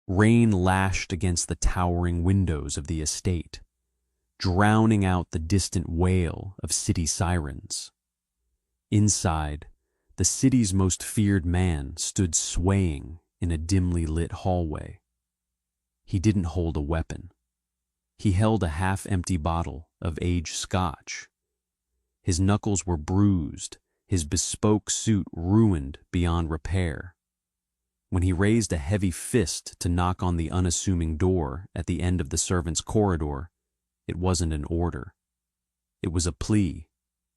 Rain lashed against the towering windows of the estate, drowning out the distant wail of city sirens. Inside, the city's most feared man stood swaying in a dimly lit hallway. He didn't hold a weapon. He held a half-empty bottle of aged scotch. His knuckles were bruised, his bespoke suit ruined beyond repair. When he raised a heavy fist to knock on the unassuming door at the end of the servants' corridor, it wasn't an order. It was a plea.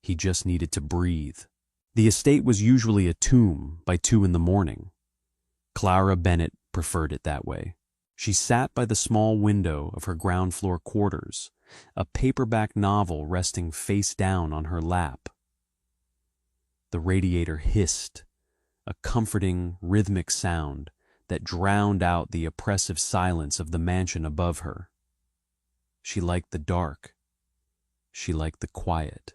He just needed to breathe. The estate was usually a tomb by 2 in the morning. Clara Bennett preferred it that way. She sat by the small window of her ground-floor quarters, a paperback novel resting face down on her lap. The radiator hissed, a comforting, rhythmic sound that drowned out the oppressive silence of the mansion above her. She liked the dark. She liked the quiet.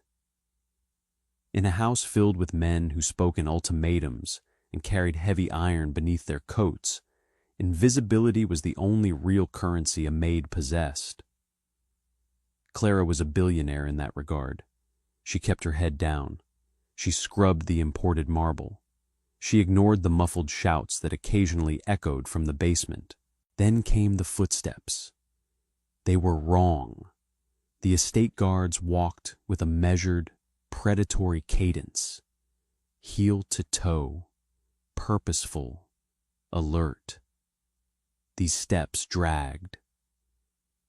In a house filled with men who spoke in ultimatums and carried heavy iron beneath their coats, invisibility was the only real currency a maid possessed. Clara was a billionaire in that regard. She kept her head down. She scrubbed the imported marble. She ignored the muffled shouts that occasionally echoed from the basement. Then came the footsteps. They were wrong. The estate guards walked with a measured, predatory cadence, heel to toe, purposeful, alert. These steps dragged.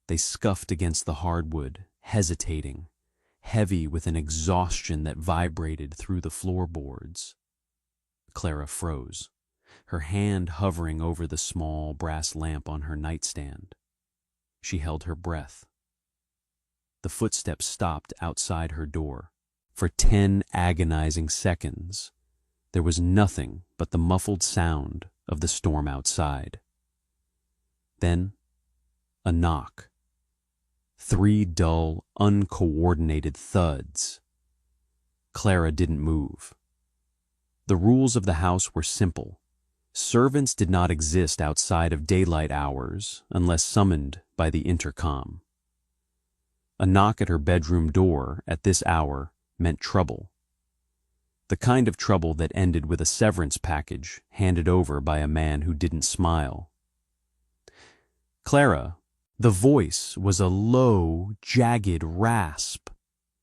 They scuffed against the hardwood, hesitating, heavy with an exhaustion that vibrated through the floorboards. Clara froze, her hand hovering over the small brass lamp on her nightstand. She held her breath. The footsteps stopped outside her door. For 10 agonizing seconds, there was nothing but the muffled sound of the storm outside. Then, a knock. 3 dull, uncoordinated thuds. Clara didn't move. The rules of the house were simple. Servants did not exist outside of daylight hours unless summoned by the intercom. A knock at her bedroom door at this hour meant trouble. The kind of trouble that ended with a severance package handed over by a man who didn't smile. Clara, the voice was a low, jagged rasp.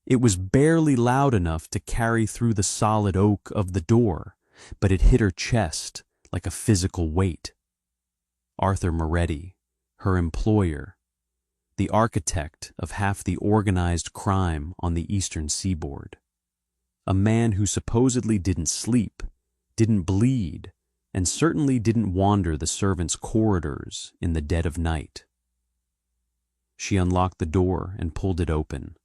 It was barely loud enough to carry through the solid oak of the door, but it hit her chest like a physical weight. Arthur Moretti, her employer, the architect of half the organized crime on the eastern seaboard. A man who supposedly didn't sleep, didn't bleed, and certainly didn't wander the servants' corridors in the dead of night. She unlocked the door and pulled it open,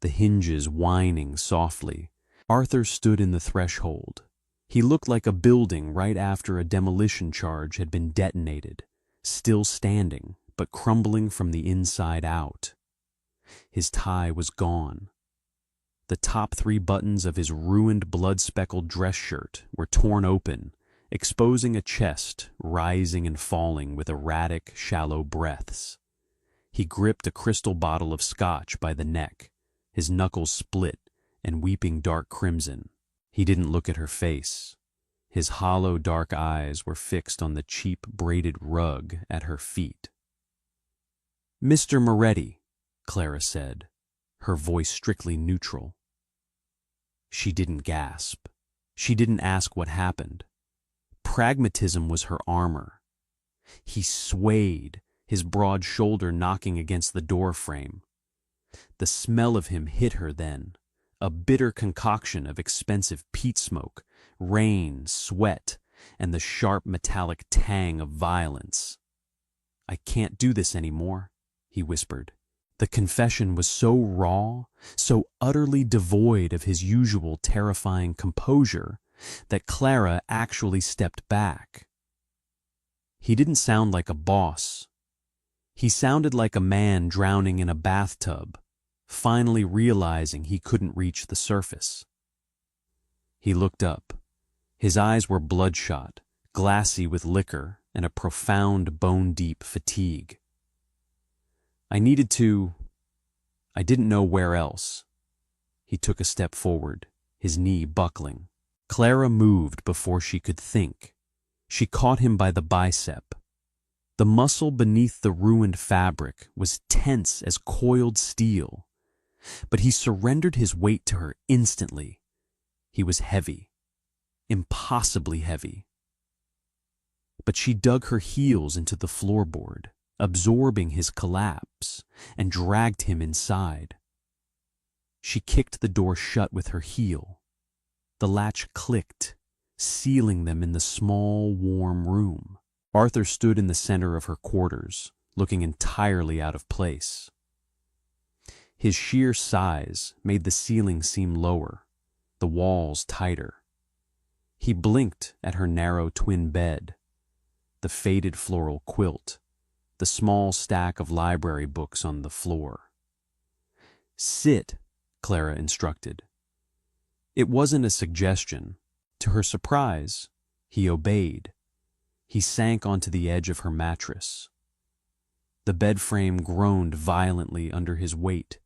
the hinges whining softly. Arthur stood in the threshold. He looked like a building right after a demolition charge had been detonated, still standing, but crumbling from the inside out. His tie was gone. The top 3 buttons of his ruined, blood-speckled dress shirt were torn open, exposing a chest rising and falling with erratic, shallow breaths. He gripped a crystal bottle of scotch by the neck, his knuckles split and weeping dark crimson. He didn't look at her face. His hollow, dark eyes were fixed on the cheap, braided rug at her feet. "Mr. Moretti," Clara said, her voice strictly neutral. She didn't gasp. She didn't ask what happened. Pragmatism was her armor. He swayed, his broad shoulder knocking against the door frame. The smell of him hit her then, a bitter concoction of expensive peat smoke, rain, sweat, and the sharp metallic tang of violence. "I can't do this anymore," he whispered. The confession was so raw, so utterly devoid of his usual terrifying composure, that Clara actually stepped back. He didn't sound like a boss. He sounded like a man drowning in a bathtub, finally realizing he couldn't reach the surface. He looked up. His eyes were bloodshot, glassy with liquor, and a profound bone-deep fatigue. I didn't know where else. He took a step forward, his knee buckling. Clara moved before she could think. She caught him by the bicep. The muscle beneath the ruined fabric was tense as coiled steel, but he surrendered his weight to her instantly. He was heavy, impossibly heavy. But she dug her heels into the floorboard, absorbing his collapse, and dragged him inside. She kicked the door shut with her heel. The latch clicked, sealing them in the small, warm room. Arthur stood in the center of her quarters, looking entirely out of place. His sheer size made the ceiling seem lower, the walls tighter. He blinked at her narrow twin bed, the faded floral quilt, the small stack of library books on the floor. "Sit," Clara instructed. It wasn't a suggestion. To her surprise, he obeyed. He sank onto the edge of her mattress. The bed frame groaned violently under his weight.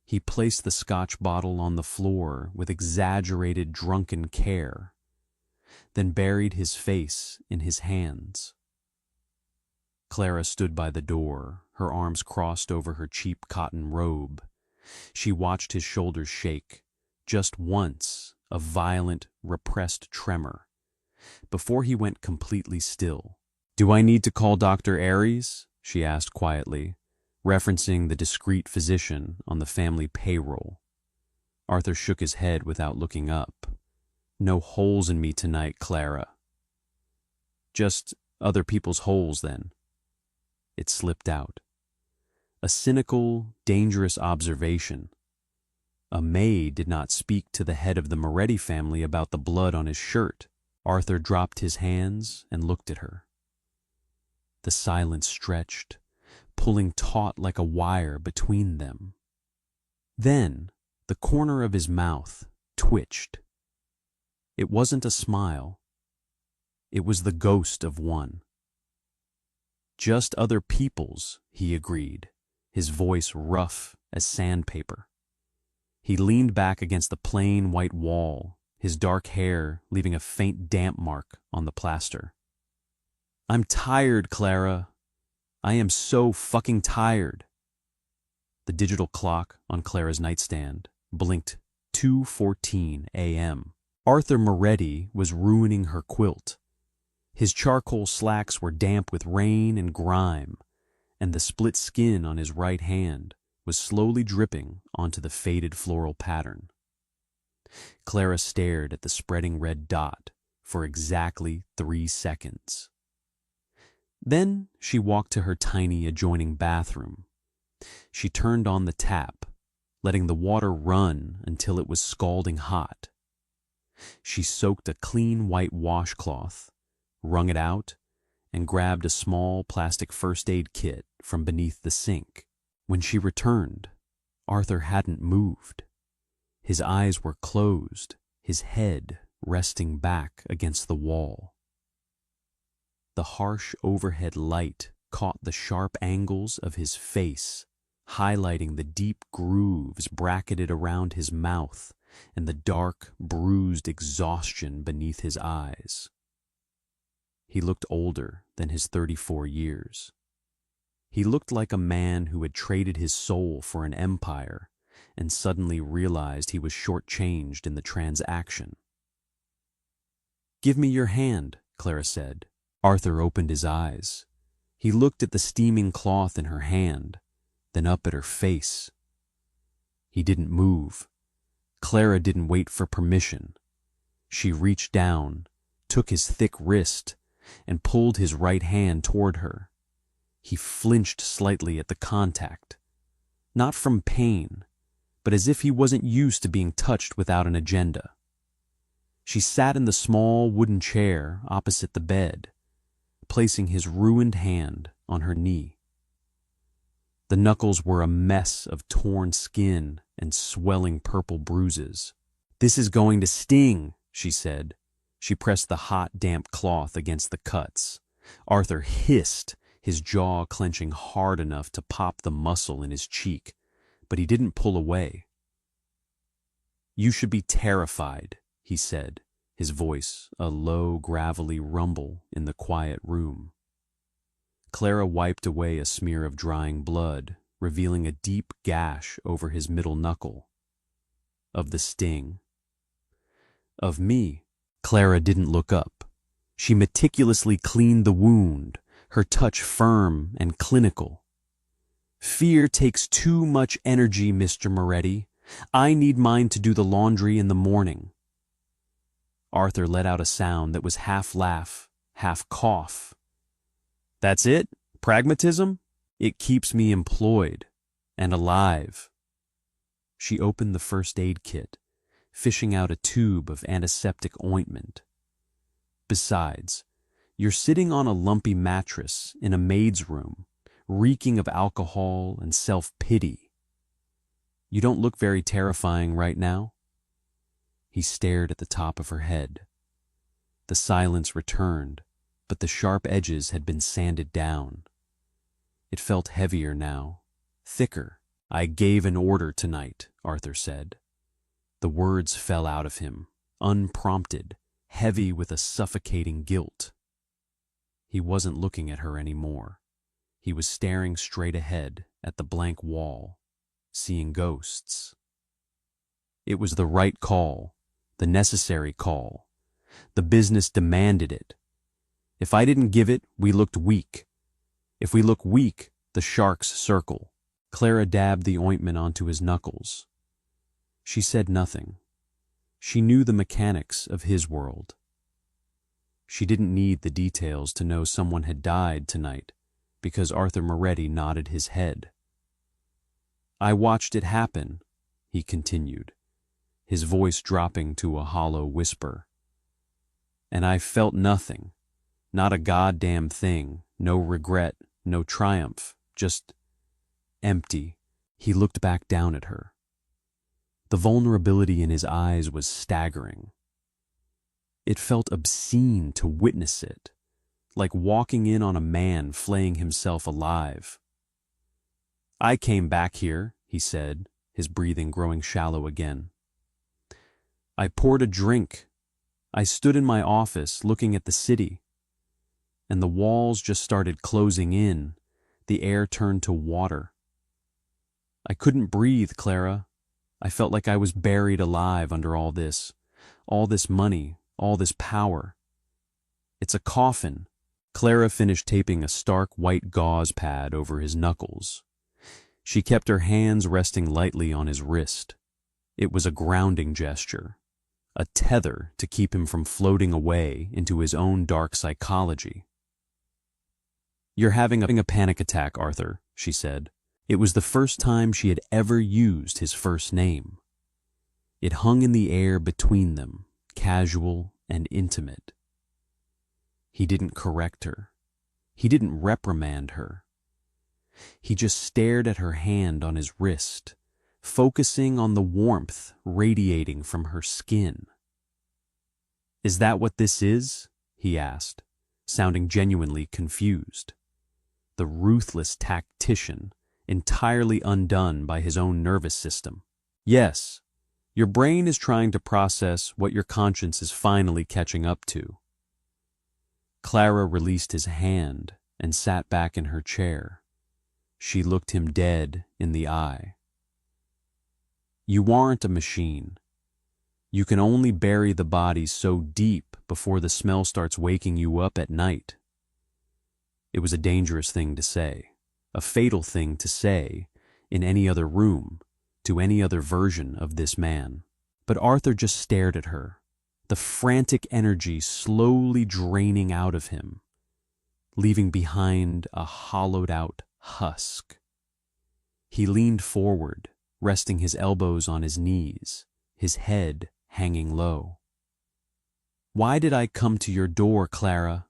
He placed the Scotch bottle on the floor with exaggerated drunken care, then buried his face in his hands. Clara stood by the door, her arms crossed over her cheap cotton robe. She watched his shoulders shake, just once, a violent, repressed tremor, before he went completely still. "Do I need to call Dr. Aries?" she asked quietly, referencing the discreet physician on the family payroll. Arthur shook his head without looking up. "No holes in me tonight, Clara." "Just other people's holes, then." It slipped out. A cynical, dangerous observation. A maid did not speak to the head of the Moretti family about the blood on his shirt. Arthur dropped his hands and looked at her. The silence stretched, pulling taut like a wire between them. Then the corner of his mouth twitched. It wasn't a smile. It was the ghost of one. "Just other people's," he agreed, his voice rough as sandpaper. He leaned back against the plain white wall, his dark hair leaving a faint damp mark on the plaster. "I'm tired, Clara. I am so fucking tired." The digital clock on Clara's nightstand blinked 2:14 a.m. Arthur Moretti was ruining her quilt. His charcoal slacks were damp with rain and grime, and the split skin on his right hand was slowly dripping onto the faded floral pattern. Clara stared at the spreading red dot for exactly 3 seconds. Then she walked to her tiny adjoining bathroom. She turned on the tap, letting the water run until it was scalding hot. She soaked a clean white washcloth, wrung it out, and grabbed a small plastic first aid kit from beneath the sink. When she returned, Arthur hadn't moved. His eyes were closed, his head resting back against the wall. The harsh overhead light caught the sharp angles of his face, highlighting the deep grooves bracketed around his mouth and the dark, bruised exhaustion beneath his eyes. He looked older than his 34 years. He looked like a man who had traded his soul for an empire and suddenly realized he was shortchanged in the transaction. "Give me your hand," Clara said. Arthur opened his eyes. He looked at the steaming cloth in her hand, then up at her face. He didn't move. Clara didn't wait for permission. She reached down, took his thick wrist, and pulled his right hand toward her. He flinched slightly at the contact, not from pain, but as if he wasn't used to being touched without an agenda. She sat in the small wooden chair opposite the bed, placing his ruined hand on her knee. The knuckles were a mess of torn skin and swelling purple bruises. "This is going to sting," she said. She pressed the hot, damp cloth against the cuts, Arthur hissed, his jaw clenching hard enough to pop the muscle in his cheek, but he didn't pull away. "You should be terrified," he said, his voice a low, gravelly rumble in the quiet room. Clara wiped away a smear of drying blood, revealing a deep gash over his middle knuckle. "Of the sting." "Of me." Clara didn't look up. She meticulously cleaned the wound, her touch firm and clinical. "Fear takes too much energy, Mr. Moretti. I need mine to do the laundry in the morning." Arthur let out a sound that was half laugh, half cough. "That's it? Pragmatism? It keeps me employed and alive." She opened the first aid kit, fishing out a tube of antiseptic ointment. "Besides, you're sitting on a lumpy mattress in a maid's room, reeking of alcohol and self-pity. You don't look very terrifying right now." He stared at the top of her head. The silence returned, but the sharp edges had been sanded down. It felt heavier now, thicker. "I gave an order tonight," Arthur said. The words fell out of him, unprompted, heavy with a suffocating guilt. He wasn't looking at her anymore. He was staring straight ahead at the blank wall, seeing ghosts. It was the right call, the necessary call. The business demanded it. If I didn't give it, we looked weak. If we look weak, the sharks circle. Clara dabbed the ointment onto his knuckles. She said nothing. She knew the mechanics of his world. She didn't need the details to know someone had died tonight, because Arthur Moretti nodded his head. "I watched it happen," he continued, his voice dropping to a hollow whisper. "And I felt nothing, not a goddamn thing, no regret, no triumph, just empty." He looked back down at her. The vulnerability in his eyes was staggering. It felt obscene to witness it, like walking in on a man flaying himself alive. "I came back here," he said, his breathing growing shallow again. "I poured a drink. I stood in my office looking at the city, and the walls just started closing in. The air turned to water. I couldn't breathe, Clara. I felt like I was buried alive under all this money, all this power. It's a coffin." Clara finished taping a stark white gauze pad over his knuckles. She kept her hands resting lightly on his wrist. It was a grounding gesture, a tether to keep him from floating away into his own dark psychology. "You're having a panic attack, Arthur," she said. It was the first time she had ever used his first name. It hung in the air between them, casual and intimate. He didn't correct her. He didn't reprimand her. He just stared at her hand on his wrist, focusing on the warmth radiating from her skin. "Is that what this is?" he asked, sounding genuinely confused. The ruthless tactician, entirely undone by his own nervous system. "Yes, your brain is trying to process what your conscience is finally catching up to." Clara released his hand and sat back in her chair. She looked him dead in the eye. "You aren't a machine. You can only bury the body so deep before the smell starts waking you up at night." It was a dangerous thing to say, a fatal thing to say in any other room, to any other version of this man. But Arthur just stared at her, the frantic energy slowly draining out of him, leaving behind a hollowed-out husk. He leaned forward, resting his elbows on his knees, his head hanging low. "Why did I come to your door, Clara?"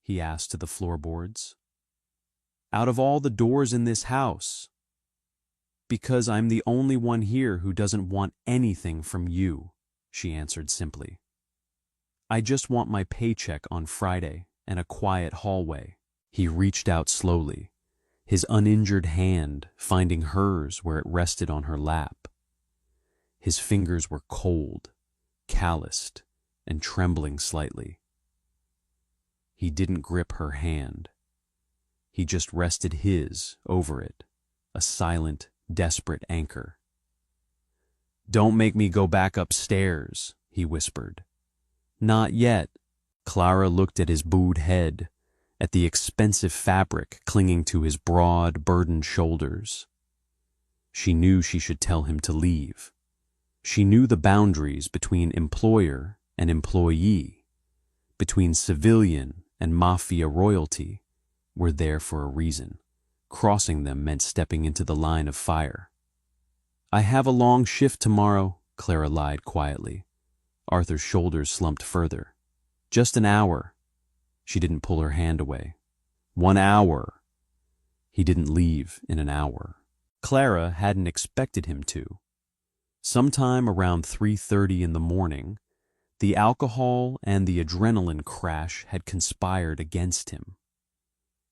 he asked to the floorboards. "Out of all the doors in this house." "Because I'm the only one here who doesn't want anything from you," she answered simply. "I just want my paycheck on Friday, and a quiet hallway. He reached out slowly, his uninjured hand finding hers where it rested on her lap. His fingers were cold, calloused, and trembling slightly. He didn't grip her hand. He just rested his over it, a silent, desperate anchor. "Don't make me go back upstairs," he whispered. "Not yet." Clara looked at his bowed head, at the expensive fabric clinging to his broad, burdened shoulders. She knew she should tell him to leave. She knew the boundaries between employer and employee, between civilian and mafia royalty, were there for a reason. Crossing them meant stepping into the line of fire. "I have a long shift tomorrow," Clara lied quietly. Arthur's shoulders slumped further. "Just an hour." She didn't pull her hand away. 1 hour. He didn't leave in an hour. Clara hadn't expected him to. Sometime around 3:30 in the morning, the alcohol and the adrenaline crash had conspired against him.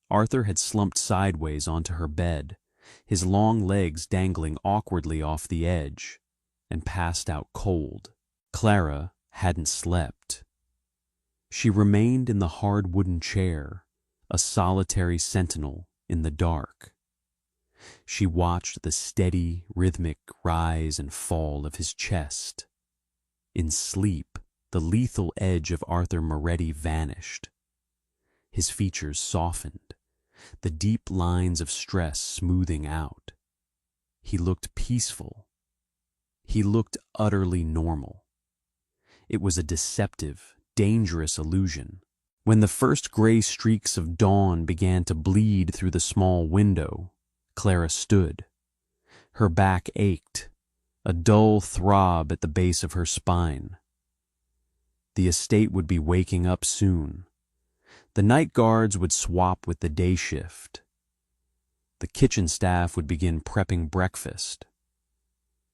Arthur had slumped sideways onto her bed, his long legs dangling awkwardly off the edge, and passed out cold. Clara hadn't slept. She remained in the hard wooden chair, a solitary sentinel in the dark. She watched the steady, rhythmic rise and fall of his chest. In sleep, the lethal edge of Arthur Moretti vanished. His features softened, the deep lines of stress smoothing out. He looked peaceful. He looked utterly normal. It was a deceptive, dangerous illusion. When the first gray streaks of dawn began to bleed through the small window, Clara stood. Her back ached, a dull throb at the base of her spine. The estate would be waking up soon. The night guards would swap with the day shift. The kitchen staff would begin prepping breakfast.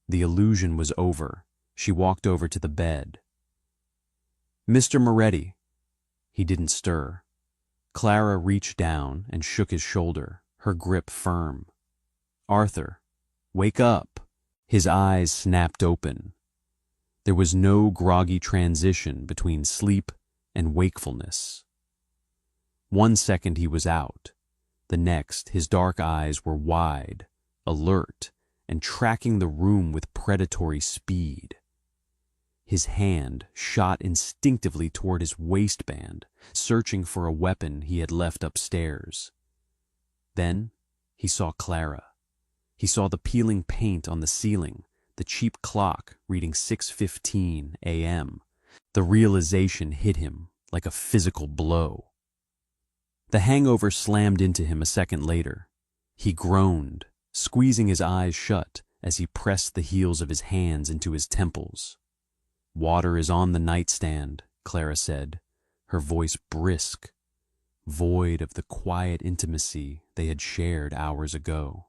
The illusion was over. She walked over to the bed. "Mr. Moretti." He didn't stir. Clara reached down and shook his shoulder, her grip firm. "Arthur, wake up." His eyes snapped open. There was no groggy transition between sleep and wakefulness. 1 second he was out. The next, his dark eyes were wide, alert, and tracking the room with predatory speed. His hand shot instinctively toward his waistband, searching for a weapon he had left upstairs. Then he saw Clara. He saw the peeling paint on the ceiling, the cheap clock reading 6:15 a.m. The realization hit him like a physical blow. The hangover slammed into him a second later. He groaned, squeezing his eyes shut as he pressed the heels of his hands into his temples. "Water is on the nightstand," Clara said, her voice brisk, void of the quiet intimacy they had shared hours ago.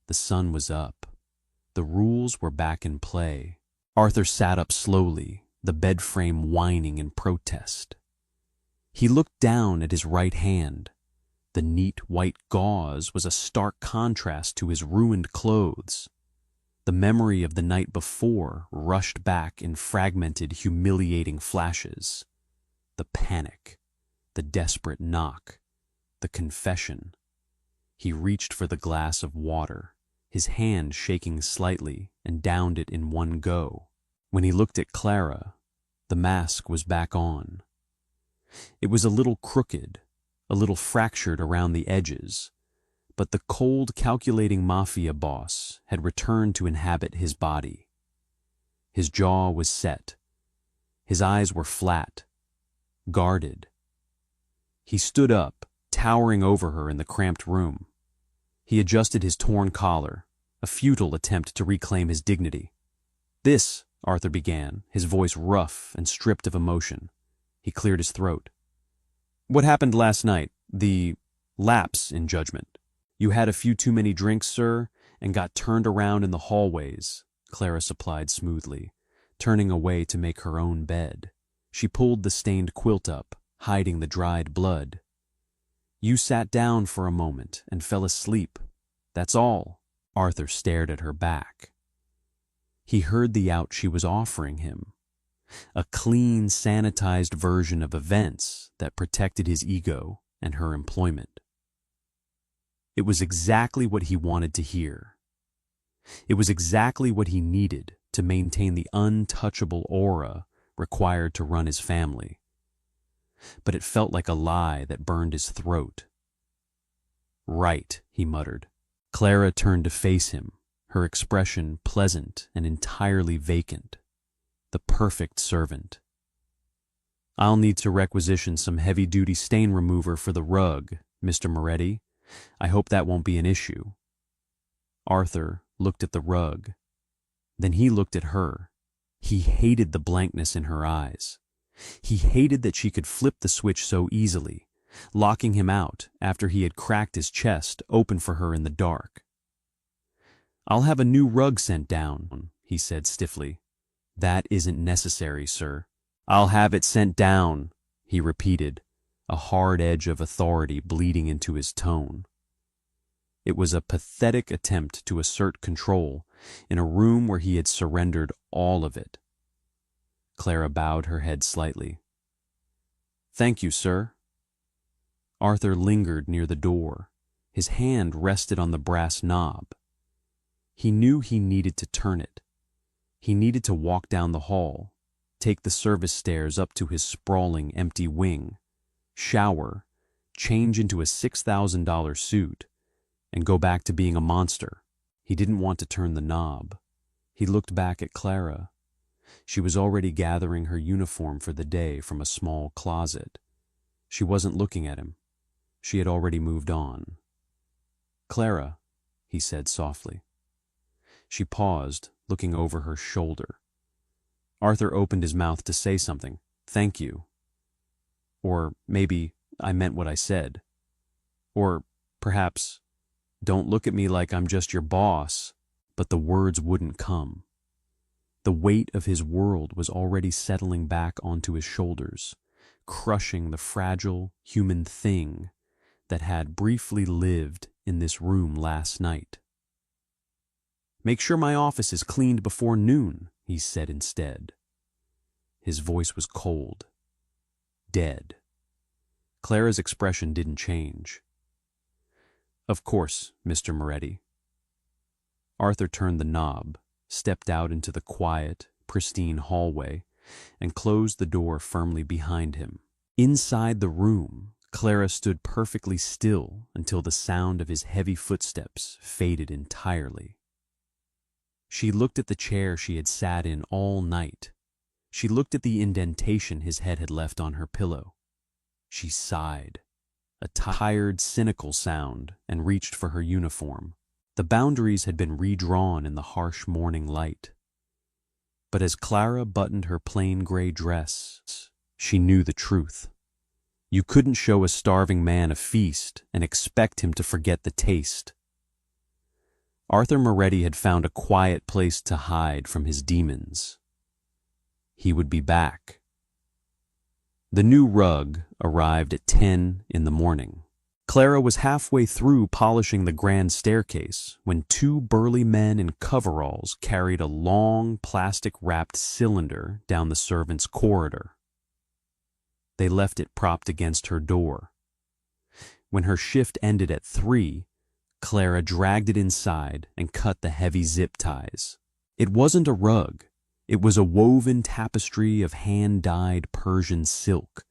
The sun was up. The rules were back in play. Arthur sat up slowly, the bed frame whining in protest. He looked down at his right hand. The neat white gauze was a stark contrast to his ruined clothes. The memory of the night before rushed back in fragmented, humiliating flashes. The panic, the desperate knock, the confession. He reached for the glass of water, his hand shaking slightly, and downed it in one go. When he looked at Clara, the mask was back on. It was a little crooked, a little fractured around the edges, but the cold, calculating mafia boss had returned to inhabit his body. His jaw was set. His eyes were flat, guarded. He stood up, towering over her in the cramped room. He adjusted his torn collar, a futile attempt to reclaim his dignity. "This," Arthur began, his voice rough and stripped of emotion. He cleared his throat. "What happened last night? The lapse in judgment. You had a few too many drinks, sir, and got turned around in the hallways," Clara supplied smoothly, turning away to make her own bed. She pulled the stained quilt up, hiding the dried blood. "You sat down for a moment and fell asleep. That's all." Arthur stared at her back. He heard the out she was offering him. A clean, sanitized version of events that protected his ego and her employment. It was exactly what he wanted to hear. It was exactly what he needed to maintain the untouchable aura required to run his family. But it felt like a lie that burned his throat. "Right," he muttered. Clara turned to face him, her expression pleasant and entirely vacant. The perfect servant. "I'll need to requisition some heavy-duty stain remover for the rug, Mr. Moretti. I hope that won't be an issue." Arthur looked at the rug. Then he looked at her. He hated the blankness in her eyes. He hated that she could flip the switch so easily, locking him out after he had cracked his chest open for her in the dark. "I'll have a new rug sent down," he said stiffly. "That isn't necessary, sir." "I'll have it sent down," he repeated, a hard edge of authority bleeding into his tone. It was a pathetic attempt to assert control in a room where he had surrendered all of it. Clara bowed her head slightly. "Thank you, sir." Arthur lingered near the door. His hand rested on the brass knob. He knew he needed to turn it. He needed to walk down the hall, take the service stairs up to his sprawling, empty wing, shower, change into a $6,000 suit, and go back to being a monster. He didn't want to turn the knob. He looked back at Clara. She was already gathering her uniform for the day from a small closet. She wasn't looking at him. She had already moved on. "Clara," he said softly. She paused, looking over her shoulder. Arthur opened his mouth to say something. "Thank you." Or maybe, "I meant what I said." Or perhaps, "Don't look at me like I'm just your boss." But the words wouldn't come. The weight of his world was already settling back onto his shoulders, crushing the fragile human thing that had briefly lived in this room last night. "Make sure my office is cleaned before noon," he said instead. His voice was cold, dead. Clara's expression didn't change. "Of course, Mr. Moretti." Arthur turned the knob, stepped out into the quiet, pristine hallway, and closed the door firmly behind him. Inside the room, Clara stood perfectly still until the sound of his heavy footsteps faded entirely. She looked at the chair she had sat in all night. She looked at the indentation his head had left on her pillow. She sighed, a tired, cynical sound, and reached for her uniform. The boundaries had been redrawn in the harsh morning light. But as Clara buttoned her plain gray dress, she knew the truth. You couldn't show a starving man a feast and expect him to forget the taste. Arthur Moretti had found a quiet place to hide from his demons. He would be back. The new rug arrived at 10 in the morning. Clara was halfway through polishing the grand staircase when two burly men in coveralls carried a long, plastic-wrapped cylinder down the servants' corridor. They left it propped against her door. When her shift ended at 3, Clara dragged it inside and cut the heavy zip ties. It wasn't a rug. It was a woven tapestry of hand-dyed Persian silk,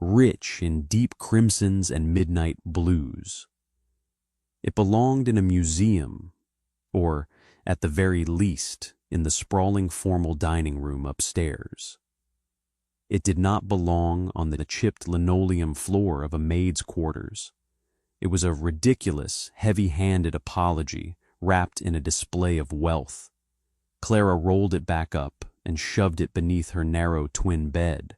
rich in deep crimsons and midnight blues. It belonged in a museum, or, at the very least, in the sprawling formal dining room upstairs. It did not belong on the chipped linoleum floor of a maid's quarters. It was a ridiculous, heavy-handed apology wrapped in a display of wealth. Clara rolled it back up and shoved it beneath her narrow twin bed.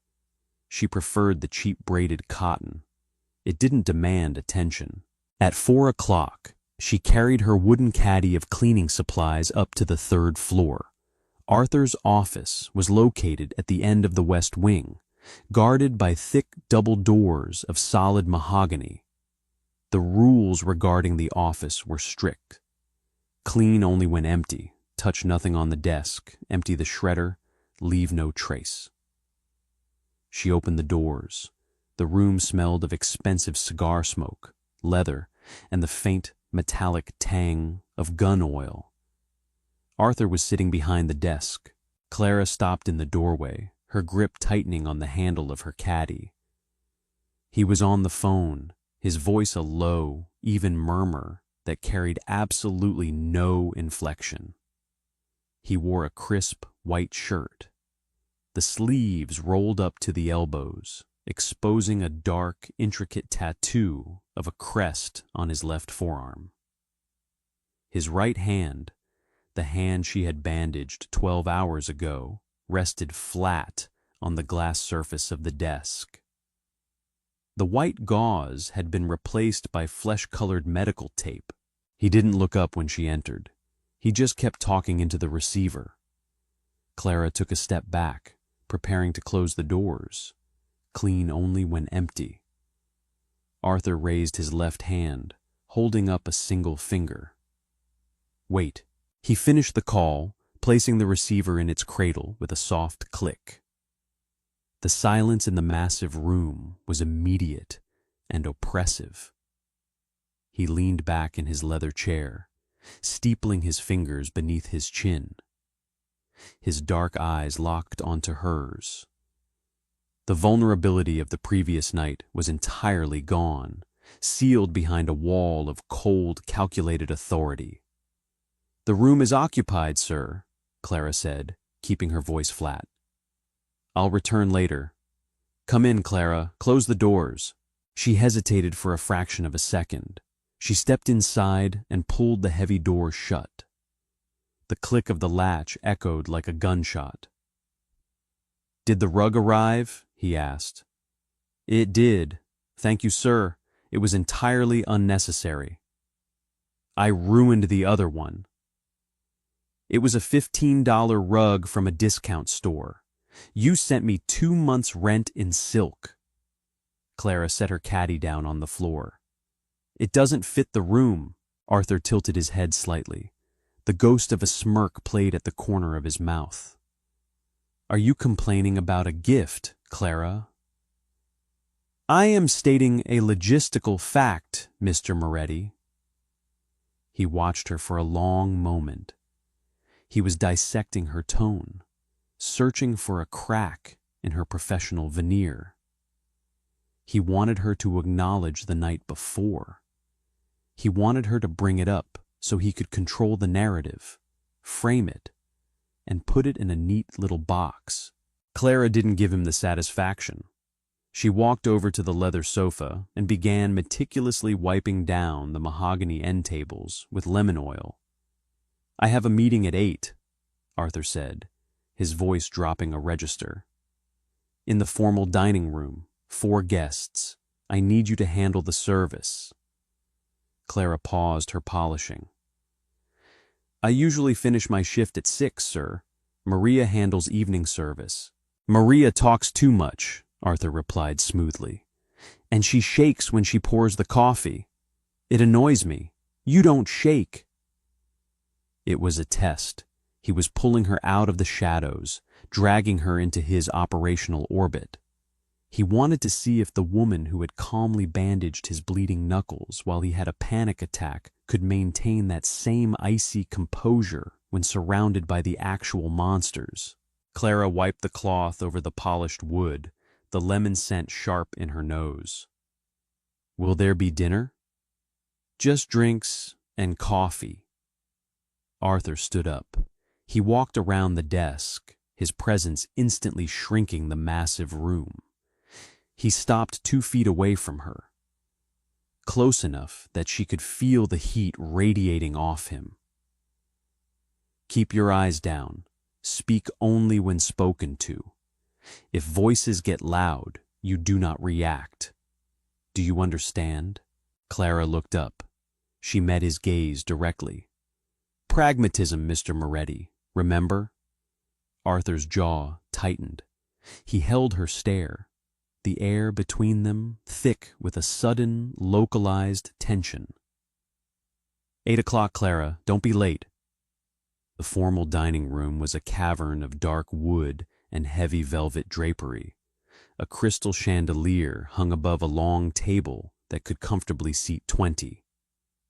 She preferred the cheap braided cotton. It didn't demand attention. At 4 o'clock, she carried her wooden caddy of cleaning supplies up to the 3rd floor. Arthur's office was located at the end of the west wing, guarded by thick double doors of solid mahogany. The rules regarding the office were strict. Clean only when empty, touch nothing on the desk, empty the shredder, leave no trace. She opened the doors. The room smelled of expensive cigar smoke, leather, and the faint metallic tang of gun oil. Arthur was sitting behind the desk. Clara stopped in the doorway, her grip tightening on the handle of her caddy. He was on the phone, his voice a low, even murmur that carried absolutely no inflection. He wore a crisp white shirt, the sleeves rolled up to the elbows, exposing a dark, intricate tattoo of a crest on his left forearm. His right hand, the hand she had bandaged 12 hours ago, rested flat on the glass surface of the desk. The white gauze had been replaced by flesh-colored medical tape. He didn't look up when she entered. He just kept talking into the receiver. Clara took a step back, preparing to close the doors. Clean only when empty. Arthur raised his left hand, holding up a single finger. Wait. He finished the call, placing the receiver in its cradle with a soft click. The silence in the massive room was immediate and oppressive. He leaned back in his leather chair, steepling his fingers beneath his chin. His dark eyes locked onto hers. The vulnerability of the previous night was entirely gone, sealed behind a wall of cold, calculated authority. "The room is occupied, sir," Clara said, keeping her voice flat. "I'll return later." "Come in, Clara. Close the doors." She hesitated for a fraction of a second. She stepped inside and pulled the heavy door shut. The click of the latch echoed like a gunshot. "Did the rug arrive?" he asked. "It did. Thank you, sir. It was entirely unnecessary." "I ruined the other one." "It was a $15 rug from a discount store. You sent me 2 months' rent in silk." Clara set her caddy down on the floor. "It doesn't fit the room." Arthur tilted his head slightly. The ghost of a smirk played at the corner of his mouth. "Are you complaining about a gift, Clara?" "I am stating a logistical fact, Mr. Moretti." He watched her for a long moment. He was dissecting her tone, searching for a crack in her professional veneer. He wanted her to acknowledge the night before. He wanted her to bring it up so he could control the narrative, frame it, and put it in a neat little box. Clara didn't give him the satisfaction. She walked over to the leather sofa and began meticulously wiping down the mahogany end tables with lemon oil. "I have a meeting at 8, Arthur said, his voice dropping a register. "In the formal dining room, 4 guests. I need you to handle the service." Clara paused her polishing. "I usually finish my shift at 6, sir. Maria handles evening service." "Maria talks too much," Arthur replied smoothly. "And she shakes when she pours the coffee. It annoys me. You don't shake." It was a test. He was pulling her out of the shadows, dragging her into his operational orbit. He wanted to see if the woman who had calmly bandaged his bleeding knuckles while he had a panic attack could maintain that same icy composure when surrounded by the actual monsters. Clara wiped the cloth over the polished wood, the lemon scent sharp in her nose. "Will there be dinner?" "Just drinks and coffee." Arthur stood up. He walked around the desk, his presence instantly shrinking the massive room. He stopped 2 feet away from her, close enough that she could feel the heat radiating off him. "Keep your eyes down. Speak only when spoken to. If voices get loud, you do not react. Do you understand?" Clara looked up. She met his gaze directly. "Pragmatism, Mr. Moretti, remember?" Arthur's jaw tightened. He held her stare, the air between them thick with a sudden, localized tension. 8 o'clock, Clara. Don't be late. The formal dining room was a cavern of dark wood and heavy velvet drapery. A crystal chandelier hung above a long table that could comfortably seat 20.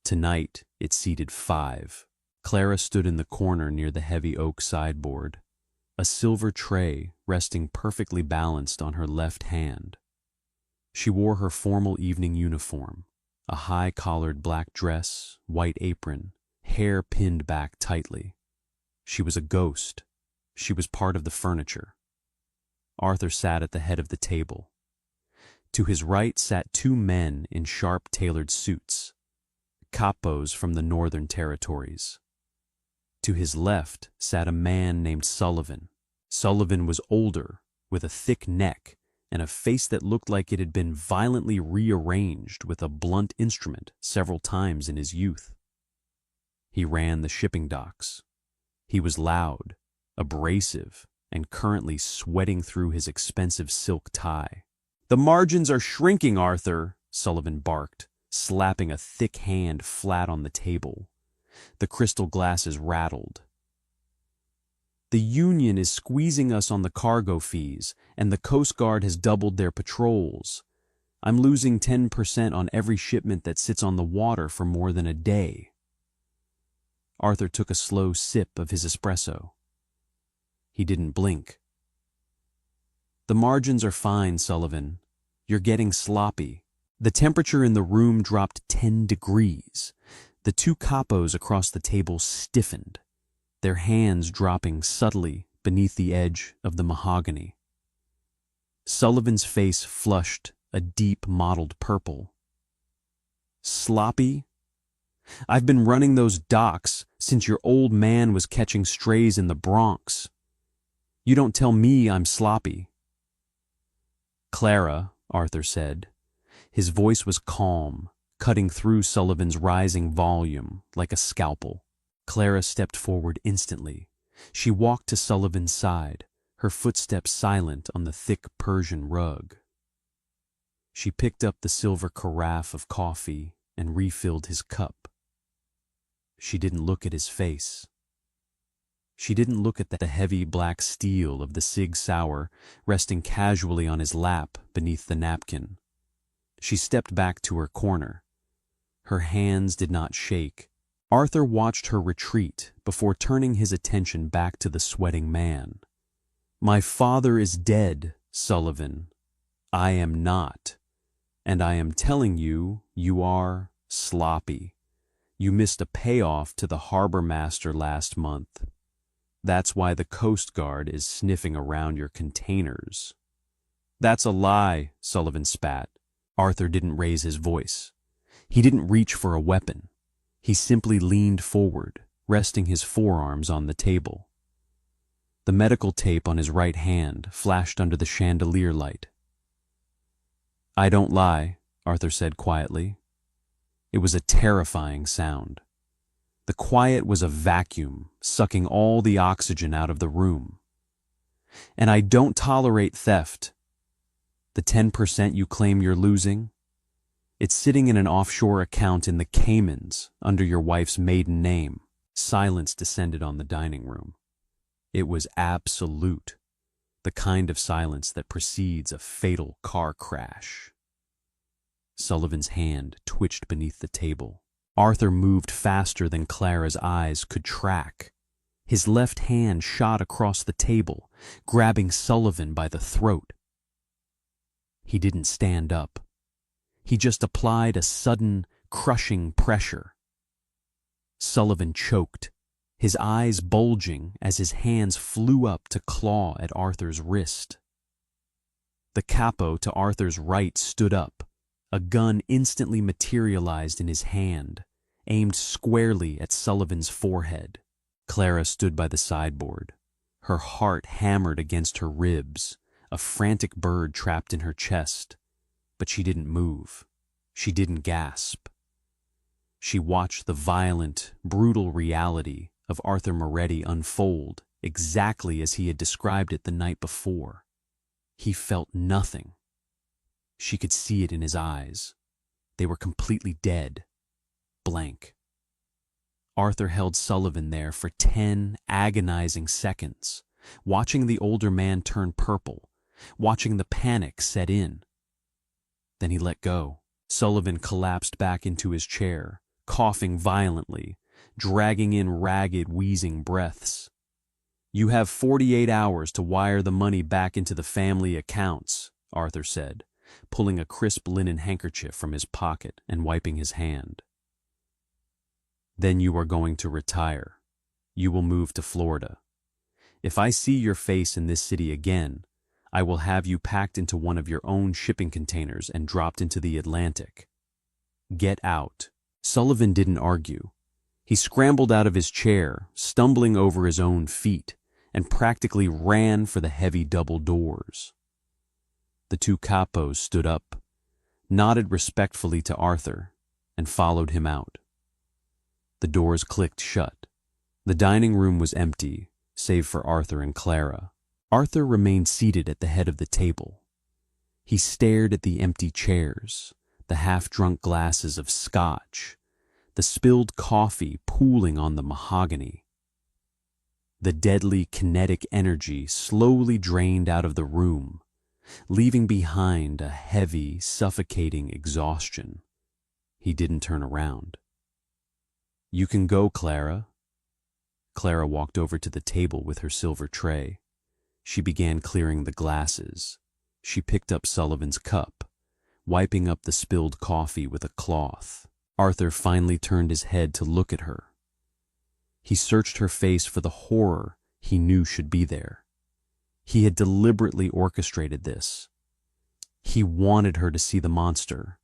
Tonight, it seated 5. Clara stood in the corner near the heavy oak sideboard, a silver tray resting perfectly balanced on her left hand. She wore her formal evening uniform, a high-collared black dress, white apron, hair pinned back tightly. She was a ghost. She was part of the furniture. Arthur sat at the head of the table. To his right sat 2 men in sharp tailored suits, capos from the Northern Territories. To his left sat a man named Sullivan. Sullivan was older, with a thick neck and a face that looked like it had been violently rearranged with a blunt instrument several times in his youth. He ran the shipping docks. He was loud, abrasive, and currently sweating through his expensive silk tie. "The margins are shrinking, Arthur," Sullivan barked, slapping a thick hand flat on the table. The crystal glasses rattled. "The Union is squeezing us on the cargo fees, and the Coast Guard has doubled their patrols. I'm losing 10% on every shipment that sits on the water for more than a day." Arthur took a slow sip of his espresso. He didn't blink. "The margins are fine, Sullivan. You're getting sloppy." The temperature in the room dropped 10 degrees. The 2 capos across the table stiffened, their hands dropping subtly beneath the edge of the mahogany. Sullivan's face flushed a deep mottled purple. "Sloppy? I've been running those docks since your old man was catching strays in the Bronx. You don't tell me I'm sloppy." "Clara," Arthur said. His voice was calm, cutting through Sullivan's rising volume like a scalpel. Clara stepped forward instantly. She walked to Sullivan's side, her footsteps silent on the thick Persian rug. She picked up the silver carafe of coffee and refilled his cup. She didn't look at his face. She didn't look at the heavy black steel of the Sig Sauer resting casually on his lap beneath the napkin. She stepped back to her corner. Her hands did not shake. Arthur watched her retreat before turning his attention back to the sweating man. "My father is dead, Sullivan. I am not. And I am telling you, you are sloppy. You missed a payoff to the harbor master last month. That's why the Coast Guard is sniffing around your containers." "That's a lie," Sullivan spat. Arthur didn't raise his voice. He didn't reach for a weapon. He simply leaned forward, resting his forearms on the table. The medical tape on his right hand flashed under the chandelier light. "I don't lie," Arthur said quietly. It was a terrifying sound. The quiet was a vacuum, sucking all the oxygen out of the room. "And I don't tolerate theft. The 10% you claim you're losing, it's sitting in an offshore account in the Caymans under your wife's maiden name." Silence descended on the dining room. It was absolute, the kind of silence that precedes a fatal car crash. Sullivan's hand twitched beneath the table. Arthur moved faster than Clara's eyes could track. His left hand shot across the table, grabbing Sullivan by the throat. He didn't stand up. He just applied a sudden, crushing pressure. Sullivan choked, his eyes bulging as his hands flew up to claw at Arthur's wrist. The capo to Arthur's right stood up. A gun instantly materialized in his hand, aimed squarely at Sullivan's forehead. Clara stood by the sideboard. Her heart hammered against her ribs, a frantic bird trapped in her chest. But she didn't move. She didn't gasp. She watched the violent, brutal reality of Arthur Moretti unfold exactly as he had described it the night before. He felt nothing. She could see it in his eyes. They were completely dead, blank. Arthur held Sullivan there for 10 agonizing seconds, watching the older man turn purple, watching the panic set in. Then he let go. Sullivan collapsed back into his chair, coughing violently, dragging in ragged, wheezing breaths. "You have 48 hours to wire the money back into the family accounts," Arthur said, pulling a crisp linen handkerchief from his pocket and wiping his hand. "Then you are going to retire. You will move to Florida. If I see your face in this city again, I will have you packed into one of your own shipping containers and dropped into the Atlantic. Get out." Sullivan didn't argue. He scrambled out of his chair, stumbling over his own feet, and practically ran for the heavy double doors. The two capos stood up, nodded respectfully to Arthur, and followed him out. The doors clicked shut. The dining room was empty, save for Arthur and Clara. Arthur remained seated at the head of the table. He stared at the empty chairs, the half-drunk glasses of scotch, the spilled coffee pooling on the mahogany. The deadly kinetic energy slowly drained out of the room, leaving behind a heavy, suffocating exhaustion. He didn't turn around. "You can go, Clara." Clara walked over to the table with her silver tray. She began clearing the glasses. She picked up Sullivan's cup, wiping up the spilled coffee with a cloth. Arthur finally turned his head to look at her. He searched her face for the horror he knew should be there. He had deliberately orchestrated this. He wanted her to see the monster.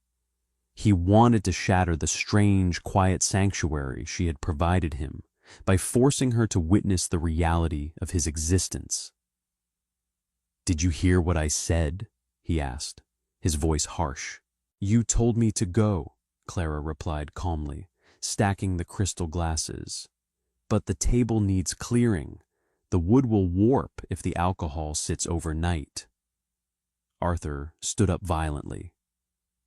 He wanted to shatter the strange, quiet sanctuary she had provided him by forcing her to witness the reality of his existence. "Did you hear what I said?" he asked, his voice harsh. "You told me to go," Clara replied calmly, stacking the crystal glasses. "But the table needs clearing. The wood will warp if the alcohol sits overnight." Arthur stood up violently.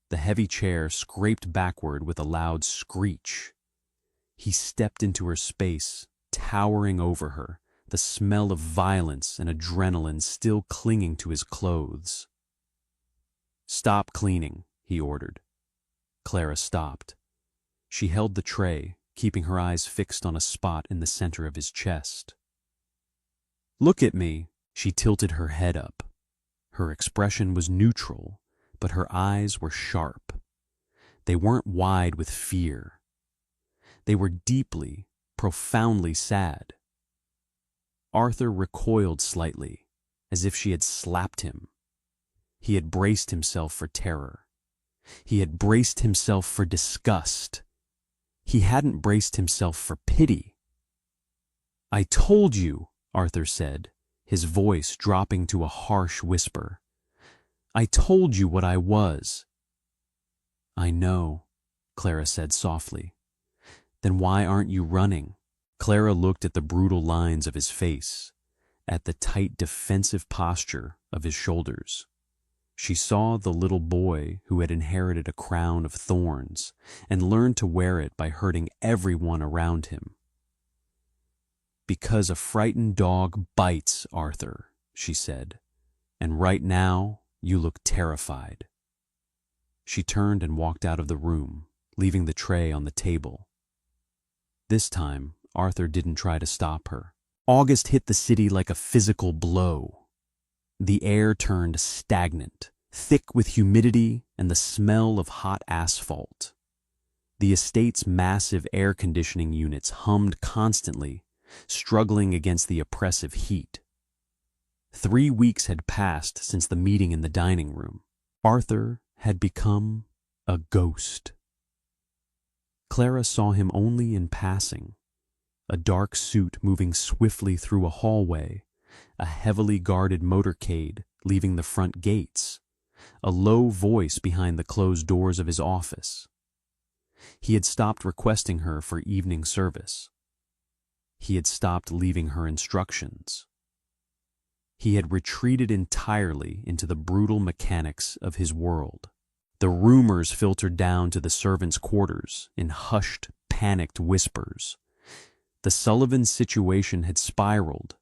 The heavy chair scraped backward with a loud screech. He stepped into her space, towering over her, the smell of violence and adrenaline still clinging to his clothes. "Stop cleaning," he ordered. Clara stopped. She held the tray, keeping her eyes fixed on a spot in the center of his chest. "Look at me." She tilted her head up. Her expression was neutral, but her eyes were sharp. They weren't wide with fear. They were deeply, profoundly sad. Arthur recoiled slightly, as if she had slapped him. He had braced himself for terror. He had braced himself for disgust. He hadn't braced himself for pity. "I told you," Arthur said, his voice dropping to a harsh whisper. "I told you what I was." "I know," Clara said softly. "Then why aren't you running?" Clara looked at the brutal lines of his face, at the tight defensive posture of his shoulders. She saw the little boy who had inherited a crown of thorns and learned to wear it by hurting everyone around him. "Because a frightened dog bites, Arthur," she said, "and right now you look terrified." She turned and walked out of the room, leaving the tray on the table. This time, Arthur didn't try to stop her. August hit the city like a physical blow. The air turned stagnant, thick with humidity and the smell of hot asphalt. The estate's massive air conditioning units hummed constantly, struggling against the oppressive heat. 3 weeks had passed since the meeting in the dining room. Arthur had become a ghost. Clara saw him only in passing. A dark suit moving swiftly through a hallway, a heavily guarded motorcade leaving the front gates, a low voice behind the closed doors of his office. He had stopped requesting her for evening service. He had stopped leaving her instructions. He had retreated entirely into the brutal mechanics of his world. The rumors filtered down to the servants' quarters in hushed, panicked whispers. The Sullivan situation had spiraled.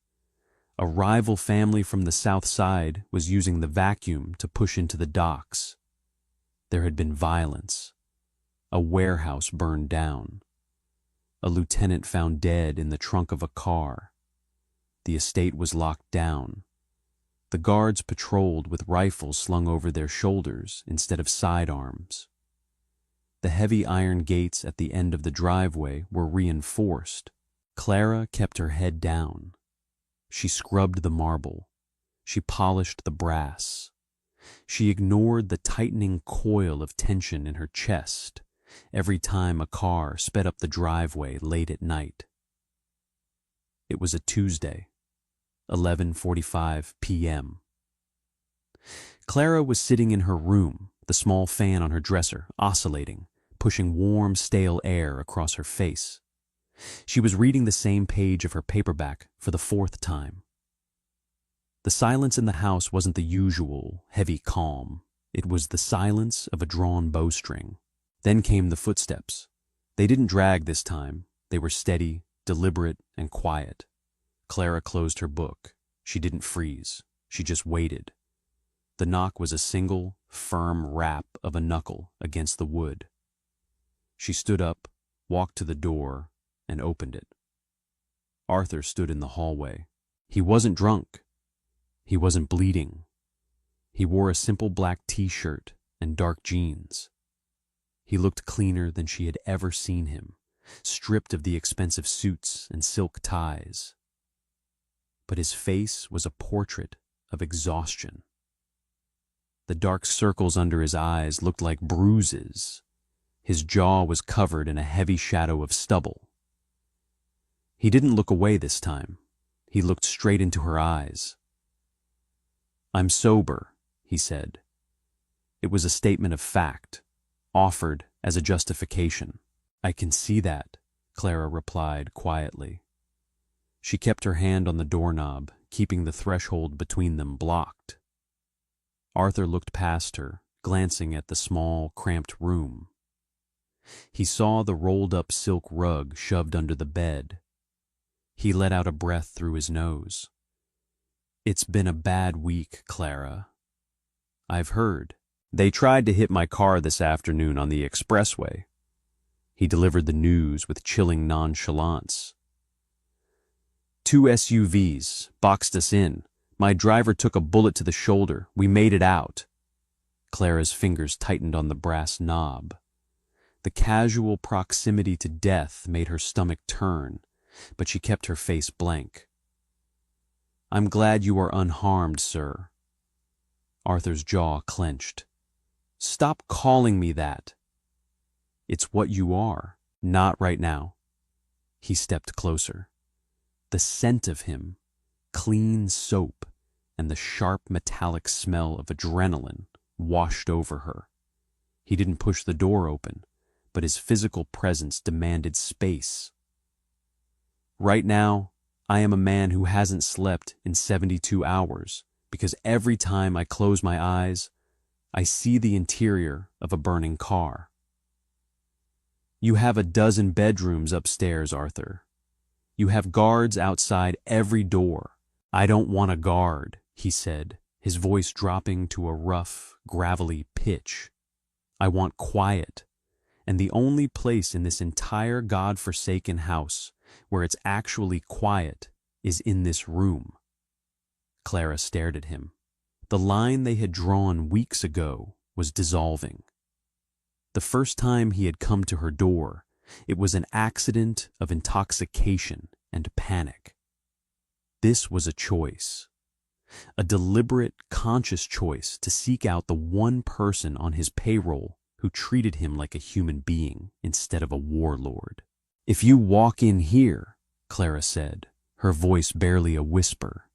A rival family from the South Side was using the vacuum to push into the docks. There had been violence. A warehouse burned down. A lieutenant found dead in the trunk of a car. The estate was locked down. The guards patrolled with rifles slung over their shoulders instead of sidearms. The heavy iron gates at the end of the driveway were reinforced. Clara kept her head down. She scrubbed the marble. She polished the brass. She ignored the tightening coil of tension in her chest every time a car sped up the driveway late at night. It was a Tuesday, 11:45 p.m. Clara was sitting in her room, the small fan on her dresser oscillating, pushing warm, stale air across her face. She was reading the same page of her paperback for the fourth time. The silence in the house wasn't the usual, heavy calm. It was the silence of a drawn bowstring. Then came the footsteps. They didn't drag this time. They were steady, deliberate, and quiet. Clara closed her book. She didn't freeze. She just waited. The knock was a single, firm rap of a knuckle against the wood. She stood up, walked to the door, and opened it. Arthur stood in the hallway. He wasn't drunk. He wasn't bleeding. He wore a simple black t-shirt and dark jeans. He looked cleaner than she had ever seen him, stripped of the expensive suits and silk ties. But his face was a portrait of exhaustion. The dark circles under his eyes looked like bruises. His jaw was covered in a heavy shadow of stubble. He didn't look away this time. He looked straight into her eyes. "I'm sober," he said. It was a statement of fact, offered as a justification. "I can see that," Clara replied quietly. She kept her hand on the doorknob, keeping the threshold between them blocked. Arthur looked past her, glancing at the small, cramped room. He saw the rolled-up silk rug shoved under the bed. He let out a breath through his nose. "It's been a bad week, Clara." "I've heard. They tried to hit my car this afternoon on the expressway." He delivered the news with chilling nonchalance. "Two SUVs boxed us in. My driver took a bullet to the shoulder. We made it out." Clara's fingers tightened on the brass knob. The casual proximity to death made her stomach turn, but she kept her face blank. "I'm glad you are unharmed, sir." Arthur's jaw clenched. "Stop calling me that." "It's what you are." "Not right now." He stepped closer. The scent of him, clean soap, and the sharp metallic smell of adrenaline washed over her. He didn't push the door open, but his physical presence demanded space. "Right now, I am a man who hasn't slept in 72 hours because every time I close my eyes, I see the interior of a burning car." "You have a dozen bedrooms upstairs, Arthur. You have guards outside every door." "I don't want a guard," he said, his voice dropping to a rough, gravelly pitch. "I want quiet, and the only place in this entire God-forsaken house where it's actually quiet is in this room." Clara stared at him. The line they had drawn weeks ago was dissolving. The first time he had come to her door, it was an accident of intoxication and panic. This was a choice, a deliberate, conscious choice to seek out the one person on his payroll who treated him like a human being instead of a warlord. "If you walk in here," Clara said, her voice barely a whisper,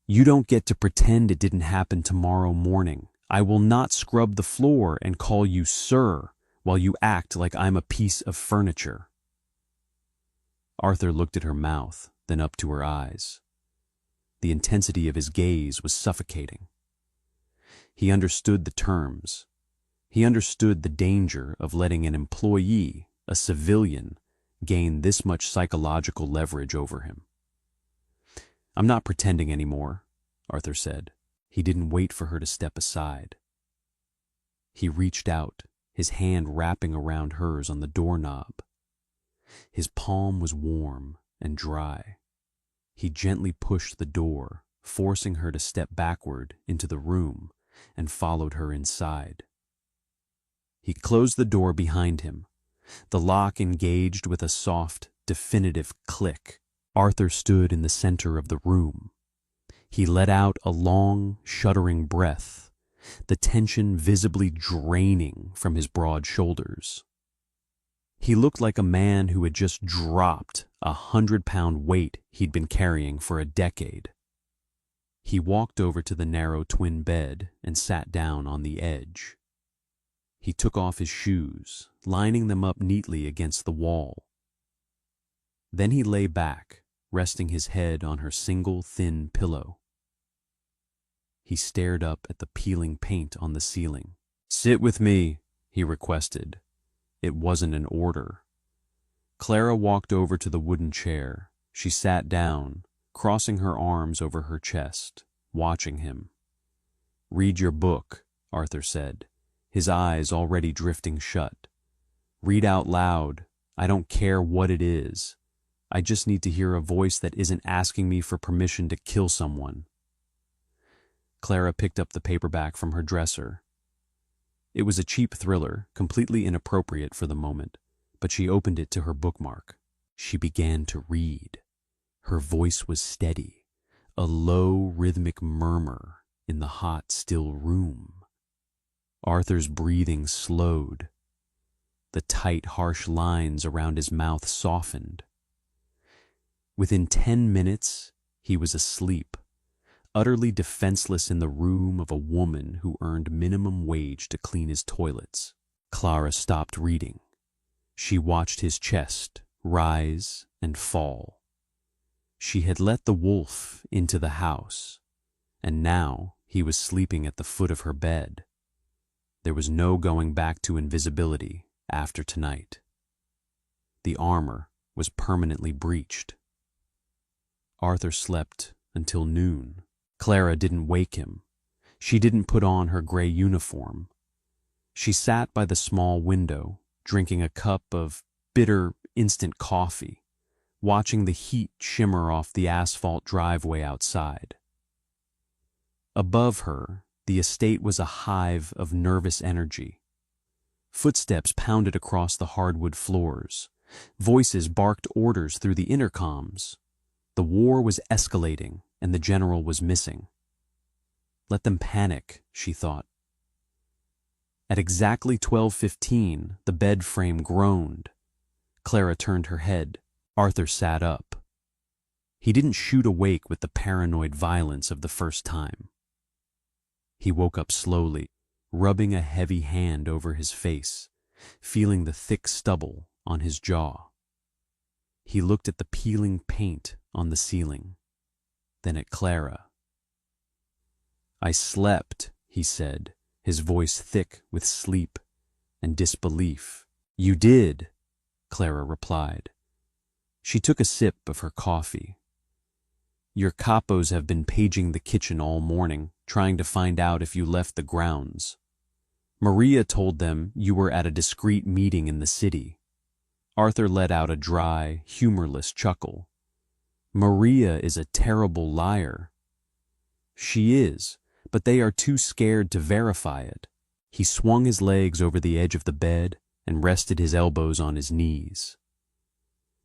"you don't get to pretend it didn't happen tomorrow morning. I will not scrub the floor and call you sir while you act like I'm a piece of furniture." Arthur looked at her mouth, then up to her eyes. The intensity of his gaze was suffocating. He understood the terms. He understood the danger of letting an employee, a civilian, gain this much psychological leverage over him. "I'm not pretending anymore," Arthur said. He didn't wait for her to step aside. He reached out, his hand wrapping around hers on the doorknob. His palm was warm and dry. He gently pushed the door, forcing her to step backward into the room, and followed her inside. He closed the door behind him. The lock engaged with a soft, definitive click. Arthur stood in the center of the room. He let out a long, shuddering breath, the tension visibly draining from his broad shoulders. He looked like a man who had just dropped a 100-pound weight he'd been carrying for a decade. He walked over to the narrow twin bed and sat down on the edge. He took off his shoes, lining them up neatly against the wall. Then he lay back, resting his head on her single thin pillow. He stared up at the peeling paint on the ceiling. "Sit with me," he requested. It wasn't an order. Clara walked over to the wooden chair. She sat down, crossing her arms over her chest, watching him. "Read your book," Arthur said, his eyes already drifting shut. "Read out loud. I don't care what it is. I just need to hear a voice that isn't asking me for permission to kill someone." Clara picked up the paperback from her dresser. It was a cheap thriller, completely inappropriate for the moment, but she opened it to her bookmark. She began to read. Her voice was steady, a low, rhythmic murmur in the hot, still room. Arthur's breathing slowed. The tight, harsh lines around his mouth softened. Within 10 minutes, he was asleep, utterly defenseless in the room of a woman who earned minimum wage to clean his toilets. Clara stopped reading. She watched his chest rise and fall. She had let the wolf into the house, and now he was sleeping at the foot of her bed. There was no going back to invisibility after tonight. The armor was permanently breached. Arthur slept until noon. Clara didn't wake him. She didn't put on her gray uniform. She sat by the small window, drinking a cup of bitter instant coffee, watching the heat shimmer off the asphalt driveway outside. Above her, the estate was a hive of nervous energy. Footsteps pounded across the hardwood floors. Voices barked orders through the intercoms. The war was escalating, and the general was missing. Let them panic, she thought. At exactly 12:15, the bed frame groaned. Clara turned her head. Arthur sat up. He didn't shoot awake with the paranoid violence of the first time. He woke up slowly, rubbing a heavy hand over his face, feeling the thick stubble on his jaw. He looked at the peeling paint on the ceiling, then at Clara. "I slept," he said, his voice thick with sleep and disbelief. "You did," Clara replied. She took a sip of her coffee. "Your capos have been paging the kitchen all morning, trying to find out if you left the grounds. Maria told them you were at a discreet meeting in the city." Arthur let out a dry, humorless chuckle. "Maria is a terrible liar." "She is, but they are too scared to verify it." He swung his legs over the edge of the bed and rested his elbows on his knees.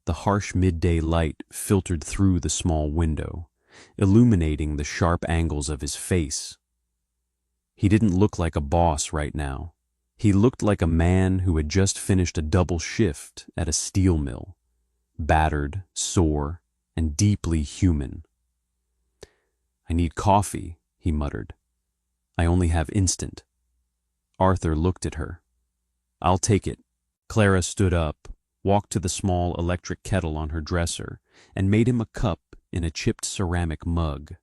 The harsh midday light filtered through the small window, illuminating the sharp angles of his face. He didn't look like a boss right now. He looked like a man who had just finished a double shift at a steel mill, battered, sore, and deeply human. "I need coffee," he muttered. "I only have instant." Arthur looked at her. "I'll take it." Clara stood up, walked to the small electric kettle on her dresser, and made him a cup in a chipped ceramic mug.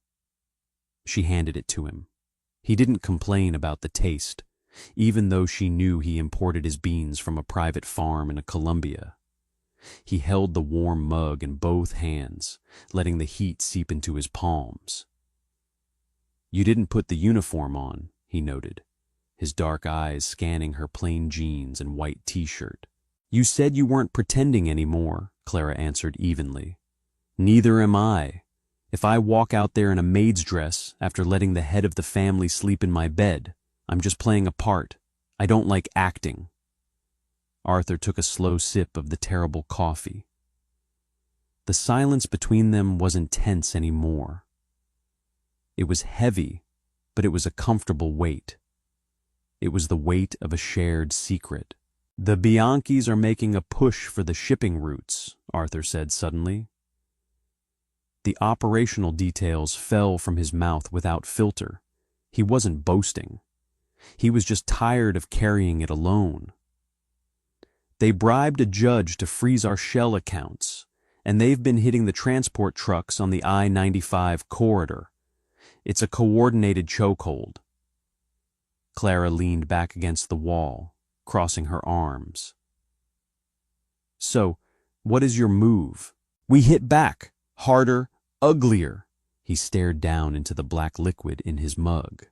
She handed it to him. He didn't complain about the taste, even though she knew he imported his beans from a private farm in Colombia. He held the warm mug in both hands, letting the heat seep into his palms. "You didn't put the uniform on," he noted, his dark eyes scanning her plain jeans and white t-shirt. "You said you weren't pretending anymore," Clara answered evenly. "Neither am I. If I walk out there in a maid's dress after letting the head of the family sleep in my bed, I'm just playing a part. I don't like acting." Arthur took a slow sip of the terrible coffee. The silence between them wasn't tense anymore. It was heavy, but it was a comfortable weight. It was the weight of a shared secret. "The Bianchis are making a push for the shipping routes," Arthur said suddenly. The operational details fell from his mouth without filter. He wasn't boasting. He was just tired of carrying it alone. "They bribed a judge to freeze our shell accounts, and they've been hitting the transport trucks on the I-95 corridor. It's a coordinated chokehold." Clara leaned back against the wall, crossing her arms. "So, what is your move?" "We hit back, harder, uglier." He stared down into the black liquid in his mug.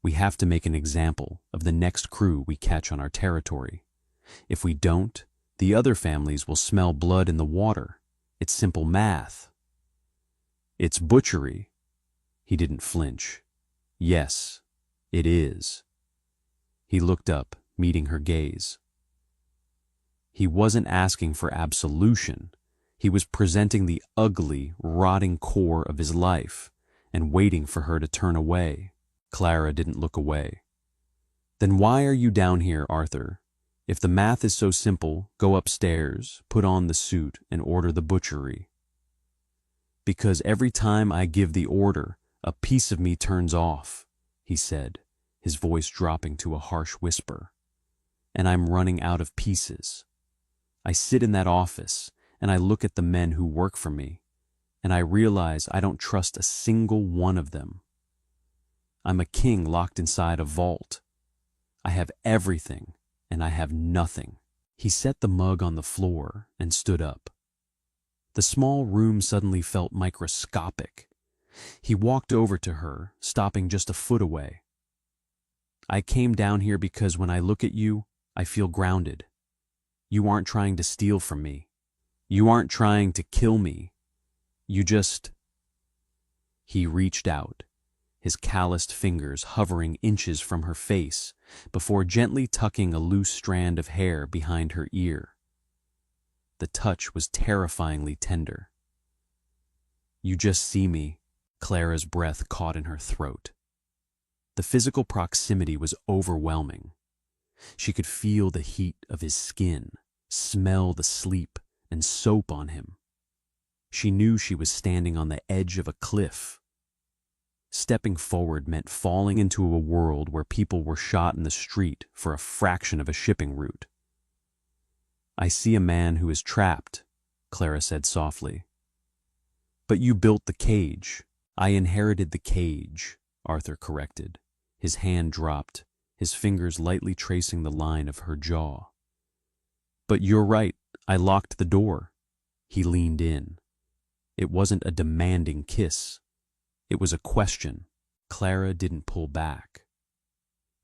"We have to make an example of the next crew we catch on our territory. If we don't, the other families will smell blood in the water. It's simple math." "It's butchery." He didn't flinch. "Yes, it is." He looked up, meeting her gaze. He wasn't asking for absolution. He was presenting the ugly, rotting core of his life and waiting for her to turn away. Clara didn't look away. "Then why are you down here, Arthur? If the math is so simple, go upstairs, put on the suit, and order the butchery." "Because every time I give the order, a piece of me turns off," he said, his voice dropping to a harsh whisper. "And I'm running out of pieces. I sit in that office, and I look at the men who work for me, and I realize I don't trust a single one of them. I'm a king locked inside a vault. I have everything, and I have nothing." He set the mug on the floor and stood up. The small room suddenly felt microscopic. He walked over to her, stopping just a foot away. "I came down here because when I look at you, I feel grounded. You aren't trying to steal from me. You aren't trying to kill me. You just—" He reached out, his calloused fingers hovering inches from her face before gently tucking a loose strand of hair behind her ear. The touch was terrifyingly tender. "You just see me." Clara's breath caught in her throat. The physical proximity was overwhelming. She could feel the heat of his skin, smell the sleep and soap on him. She knew she was standing on the edge of a cliff. Stepping forward meant falling into a world where people were shot in the street for a fraction of a shipping route. "I see a man who is trapped," Clara said softly. "But you built the cage." "I inherited the cage," Arthur corrected. His hand dropped, his fingers lightly tracing the line of her jaw. "But you're right, I locked the door." He leaned in. It wasn't a demanding kiss. It was a question. Clara didn't pull back.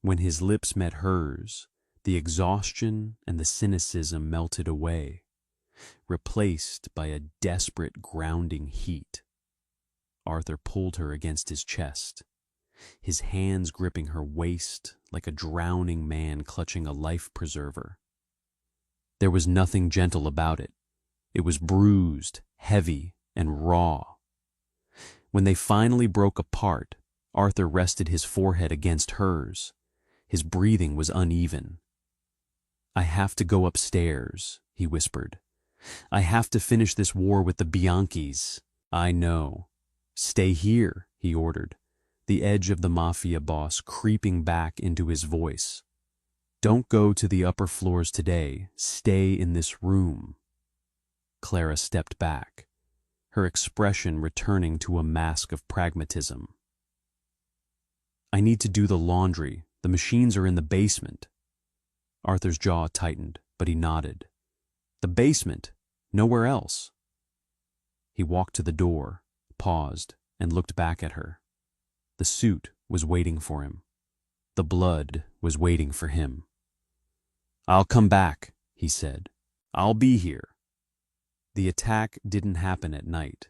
When his lips met hers, the exhaustion and the cynicism melted away, replaced by a desperate grounding heat. Arthur pulled her against his chest, his hands gripping her waist like a drowning man clutching a life preserver. There was nothing gentle about it. It was bruised, heavy, and raw. When they finally broke apart, Arthur rested his forehead against hers. His breathing was uneven. "I have to go upstairs," he whispered. "I have to finish this war with the Bianchis." "I know." "Stay here," he ordered, the edge of the mafia boss creeping back into his voice. "Don't go to the upper floors today. Stay in this room." Clara stepped back, her expression returning to a mask of pragmatism. I need to do the laundry. The machines are in the basement. Arthur's jaw tightened, but he nodded. The basement? Nowhere else. He walked to the door, paused, and looked back at her. The suit was waiting for him. The blood was waiting for him. I'll come back, he said. I'll be here. The attack didn't happen at night.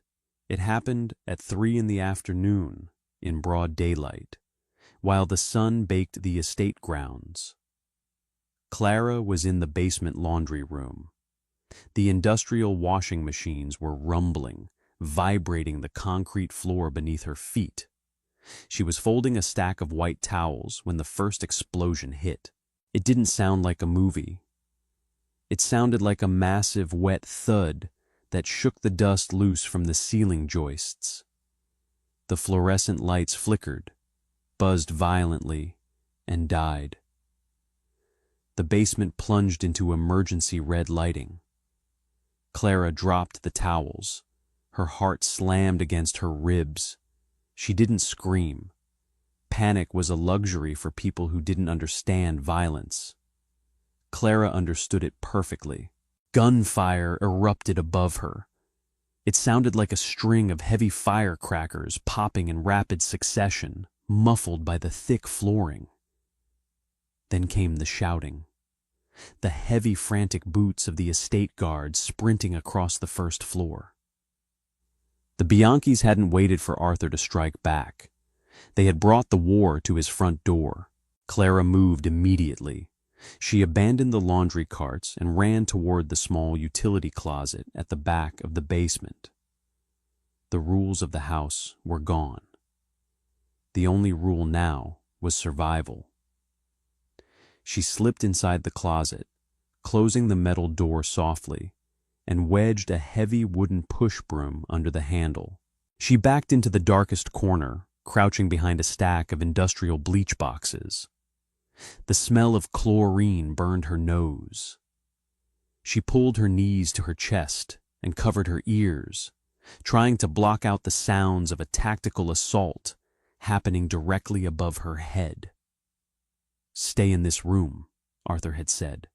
It happened at 3 in the afternoon, in broad daylight, while the sun baked the estate grounds. Clara was in the basement laundry room. The industrial washing machines were rumbling, vibrating the concrete floor beneath her feet. She was folding a stack of white towels when the first explosion hit. It didn't sound like a movie. It sounded like a massive wet thud that shook the dust loose from the ceiling joists. The fluorescent lights flickered, buzzed violently, and died. The basement plunged into emergency red lighting. Clara dropped the towels. Her heart slammed against her ribs. She didn't scream. Panic was a luxury for people who didn't understand violence. Clara understood it perfectly. Gunfire erupted above her. It sounded like a string of heavy firecrackers popping in rapid succession, muffled by the thick flooring. Then came the shouting. The heavy, frantic boots of the estate guards sprinting across the first floor. The Bianchis hadn't waited for Arthur to strike back. They had brought the war to his front door. Clara moved immediately. She abandoned the laundry carts and ran toward the small utility closet at the back of the basement. The rules of the house were gone. The only rule now was survival. She slipped inside the closet, closing the metal door softly, and wedged a heavy wooden push broom under the handle. She backed into the darkest corner, crouching behind a stack of industrial bleach boxes. The smell of chlorine burned her nose. She pulled her knees to her chest and covered her ears, trying to block out the sounds of a tactical assault happening directly above her head. "Stay in this room," Arthur had said.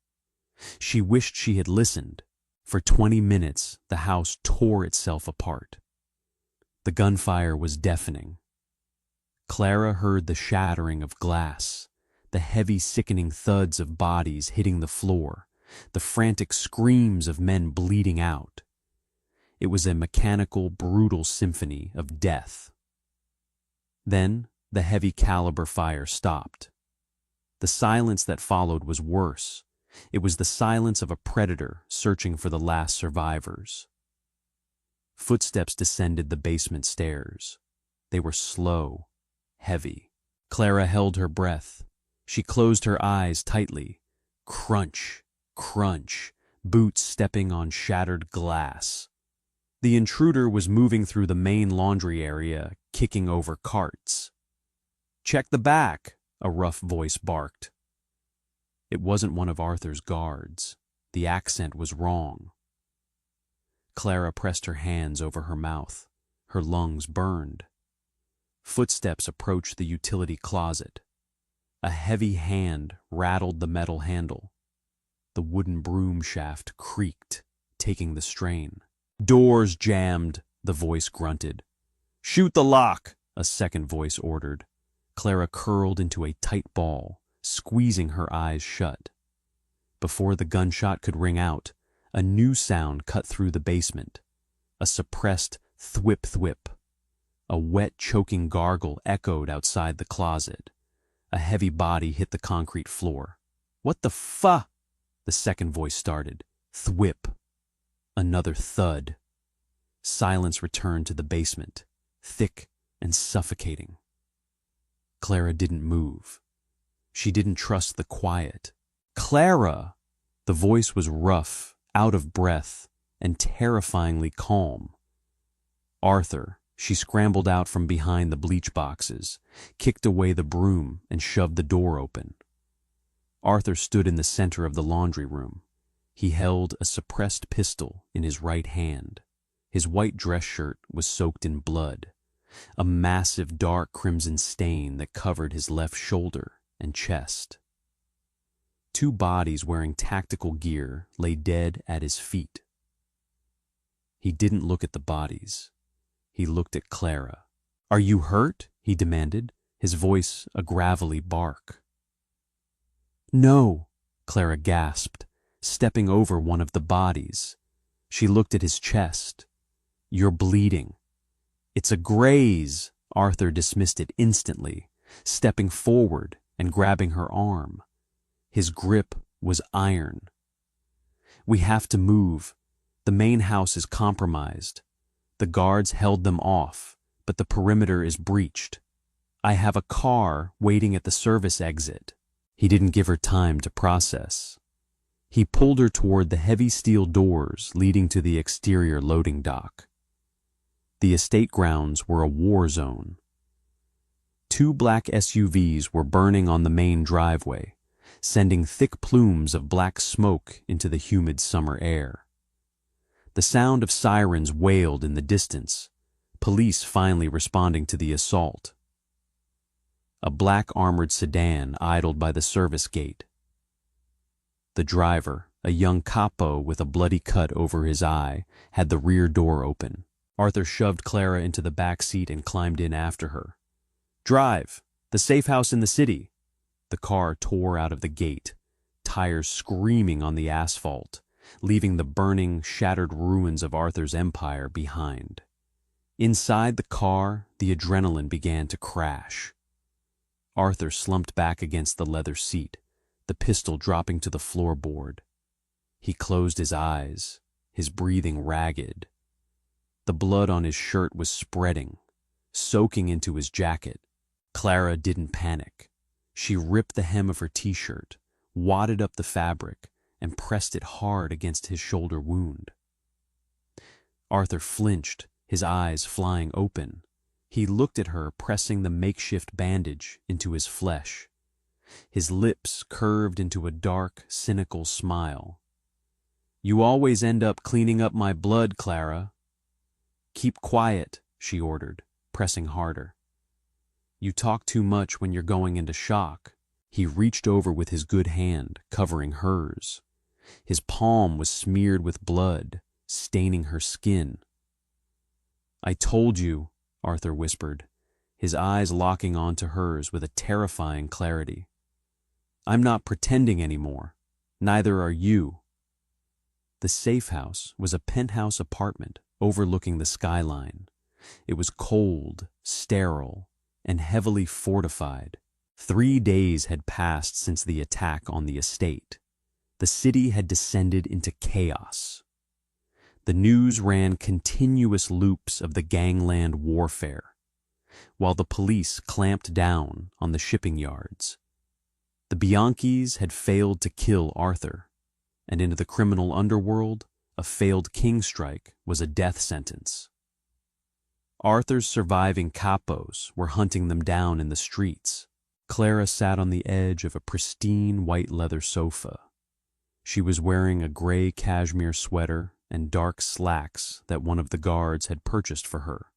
She wished she had listened. For 20 minutes, the house tore itself apart. The gunfire was deafening. Clara heard the shattering of glass, the heavy, sickening thuds of bodies hitting the floor, the frantic screams of men bleeding out. It was a mechanical, brutal symphony of death. Then the heavy caliber fire stopped. The silence that followed was worse. It was the silence of a predator searching for the last survivors. Footsteps descended the basement stairs. They were slow, heavy. Clara held her breath. She closed her eyes tightly. Crunch, crunch, boots stepping on shattered glass. The intruder was moving through the main laundry area, kicking over carts. "Check the back," a rough voice barked. It wasn't one of Arthur's guards. The accent was wrong. Clara pressed her hands over her mouth. Her lungs burned. Footsteps approached the utility closet. A heavy hand rattled the metal handle. The wooden broom shaft creaked, taking the strain. "Doors jammed," the voice grunted. "Shoot the lock," a second voice ordered. Clara curled into a tight ball, squeezing her eyes shut. Before the gunshot could ring out, a new sound cut through the basement. A suppressed thwip-thwip. A wet, choking gargle echoed outside the closet. A heavy body hit the concrete floor. "What the fu—" the second voice started. Thwip. Another thud. Silence returned to the basement, thick and suffocating. Clara didn't move. She didn't trust the quiet. "Clara!" The voice was rough, out of breath, and terrifyingly calm. "Arthur." She scrambled out from behind the bleach boxes, kicked away the broom, and shoved the door open. Arthur stood in the center of the laundry room. He held a suppressed pistol in his right hand. His white dress shirt was soaked in blood. a massive dark crimson stain that covered his left shoulder and chest. Two bodies wearing tactical gear lay dead at his feet. He didn't look at the bodies. He looked at Clara. "Are you hurt?" he demanded, his voice a gravelly bark. "No," Clara gasped, stepping over one of the bodies. She looked at his chest. "You're bleeding." "It's a graze." Arthur dismissed it instantly, stepping forward and grabbing her arm. His grip was iron. "We have to move. The main house is compromised. The guards held them off, but the perimeter is breached. I have a car waiting at the service exit." He didn't give her time to process. He pulled her toward the heavy steel doors leading to the exterior loading dock. The estate grounds were a war zone. Two black SUVs were burning on the main driveway, sending thick plumes of black smoke into the humid summer air. The sound of sirens wailed in the distance, police finally responding to the assault. A black armored sedan idled by the service gate. The driver, a young capo with a bloody cut over his eye, had the rear door open. Arthur shoved Clara into the back seat and climbed in after her. "Drive! The safe house in the city!" The car tore out of the gate, tires screaming on the asphalt, leaving the burning, shattered ruins of Arthur's empire behind. Inside the car, the adrenaline began to crash. Arthur slumped back against the leather seat, the pistol dropping to the floorboard. He closed his eyes, his breathing ragged. The blood on his shirt was spreading, soaking into his jacket. Clara didn't panic. She ripped the hem of her t-shirt, wadded up the fabric, and pressed it hard against his shoulder wound. Arthur flinched, his eyes flying open. He looked at her, pressing the makeshift bandage into his flesh. His lips curved into a dark, cynical smile. "You always end up cleaning up my blood, Clara." "Keep quiet," she ordered, pressing harder. "You talk too much when you're going into shock." He reached over with his good hand, covering hers. His palm was smeared with blood, staining her skin. "I told you," Arthur whispered, his eyes locking onto hers with a terrifying clarity. "I'm not pretending anymore. Neither are you." The safe house was a penthouse apartment overlooking the skyline. It was cold, sterile, and heavily fortified. 3 days had passed since the attack on the estate. The city had descended into chaos. The news ran continuous loops of the gangland warfare, while the police clamped down on the shipping yards. The Bianchis had failed to kill Arthur, and into the criminal underworld, a failed king strike was a death sentence. Arthur's surviving capos were hunting them down in the streets. Clara sat on the edge of a pristine white leather sofa. She was wearing a gray cashmere sweater and dark slacks that one of the guards had purchased for her.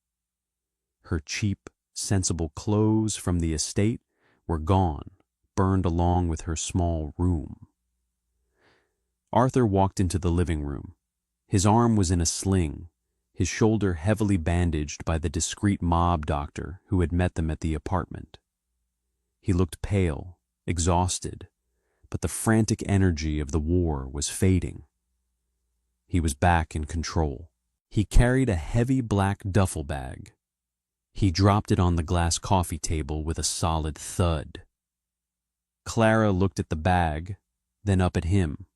Her cheap, sensible clothes from the estate were gone, burned along with her small room. Arthur walked into the living room. His arm was in a sling, his shoulder heavily bandaged by the discreet mob doctor who had met them at the apartment. He looked pale, exhausted, but the frantic energy of the war was fading. He was back in control. He carried a heavy black duffel bag. He dropped it on the glass coffee table with a solid thud. Clara looked at the bag, then up at him.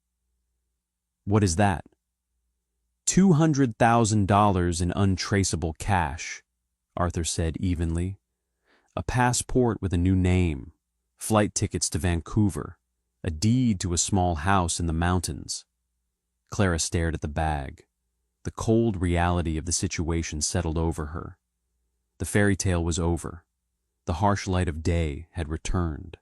"What is that?" $200,000 in untraceable cash, Arthur said evenly. "A passport with a new name, flight tickets to Vancouver, a deed to a small house in the mountains." Clara stared at the bag. The cold reality of the situation settled over her. The fairy tale was over. The harsh light of day had returned.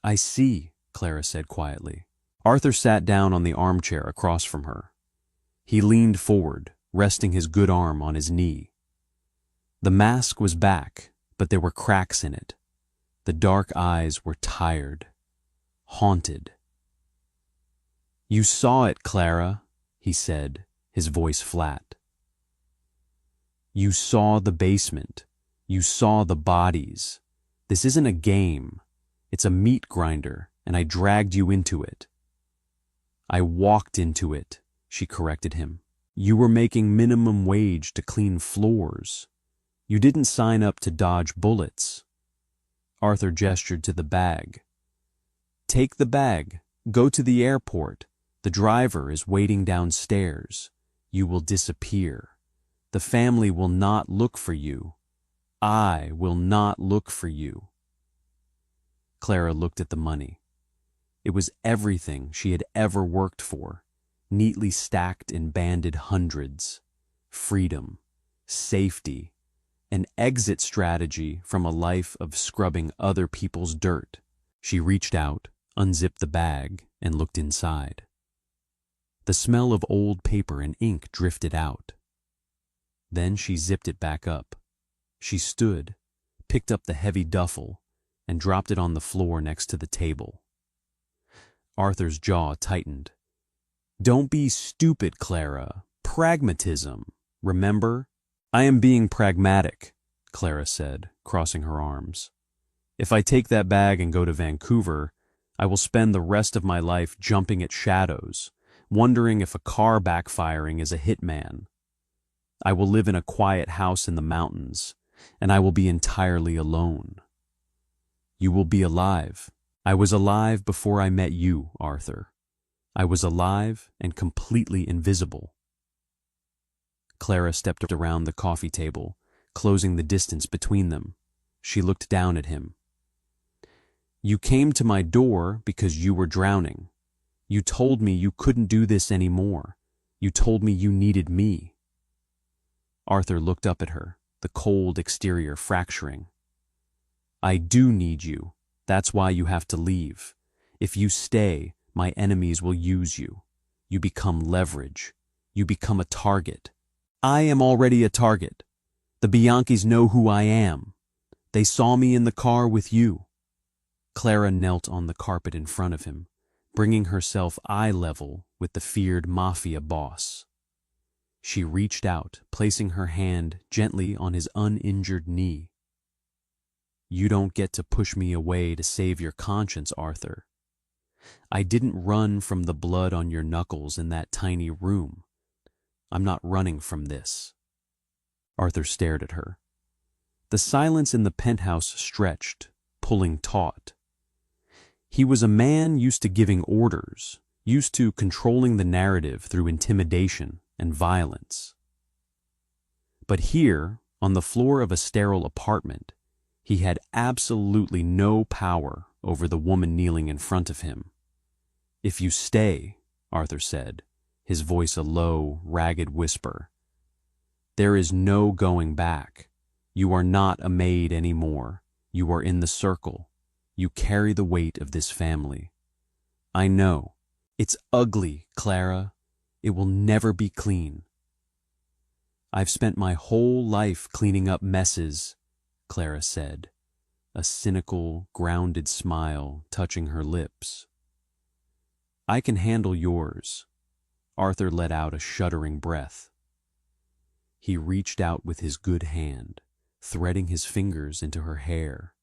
"I see," Clara said quietly. Arthur sat down on the armchair across from her. He leaned forward, resting his good arm on his knee. The mask was back, but there were cracks in it. The dark eyes were tired, haunted. "You saw it, Clara," he said, his voice flat. "You saw the basement. You saw the bodies. This isn't a game. It's a meat grinder, and I dragged you into it." "I walked into it," she corrected him. "You were making minimum wage to clean floors. You didn't sign up to dodge bullets." Arthur gestured to the bag. "Take the bag. Go to the airport. The driver is waiting downstairs. You will disappear. The family will not look for you. I will not look for you." Clara looked at the money. It was everything she had ever worked for, neatly stacked in banded hundreds. Freedom, safety, an exit strategy from a life of scrubbing other people's dirt. She reached out, unzipped the bag, and looked inside. The smell of old paper and ink drifted out. Then she zipped it back up. She stood, picked up the heavy duffel, and dropped it on the floor next to the table. Arthur's jaw tightened. "Don't be stupid, Clara. Pragmatism. Remember?" "I am being pragmatic," Clara said, crossing her arms. "If I take that bag and go to Vancouver, I will spend the rest of my life jumping at shadows, wondering if a car backfiring is a hitman. I will live in a quiet house in the mountains, and I will be entirely alone. You will be alive. I was alive before I met you, Arthur. I was alive and completely invisible." Clara stepped around the coffee table, closing the distance between them. She looked down at him. "You came to my door because you were drowning. You told me you couldn't do this anymore. You told me you needed me." Arthur looked up at her, the cold exterior fracturing. "I do need you. That's why you have to leave. If you stay, my enemies will use you. You become leverage. You become a target. I am already a target. The Bianchis know who I am. They saw me in the car with you." Clara knelt on the carpet in front of him, bringing herself eye level with the feared mafia boss. She reached out, placing her hand gently on his uninjured knee. "You don't get to push me away to save your conscience, Arthur. I didn't run from the blood on your knuckles in that tiny room. I'm not running from this." Arthur stared at her. The silence in the penthouse stretched, pulling taut. He was a man used to giving orders, used to controlling the narrative through intimidation and violence. But here, on the floor of a sterile apartment, he had absolutely no power over the woman kneeling in front of him. "If you stay," Arthur said, his voice a low, ragged whisper, "there is no going back. You are not a maid anymore. You are in the circle. You carry the weight of this family. I know. It's ugly, Clara. It will never be clean." "I've spent my whole life cleaning up messes," Clara said, a cynical, grounded smile touching her lips. "I can handle yours." Arthur let out a shuddering breath. He reached out with his good hand, threading his fingers into her hair,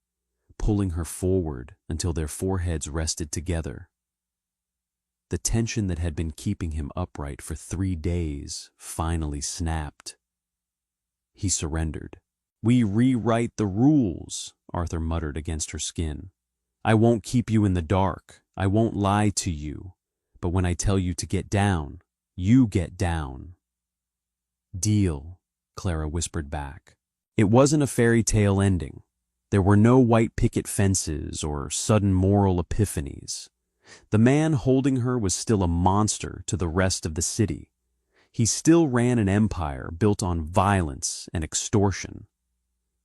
pulling her forward until their foreheads rested together. The tension that had been keeping him upright for 3 days finally snapped. He surrendered. "We rewrite the rules," Arthur muttered against her skin. "I won't keep you in the dark. I won't lie to you. But when I tell you to get down, you get down." "Deal," Clara whispered back. It wasn't a fairy tale ending. There were no white picket fences or sudden moral epiphanies. The man holding her was still a monster to the rest of the city. He still ran an empire built on violence and extortion.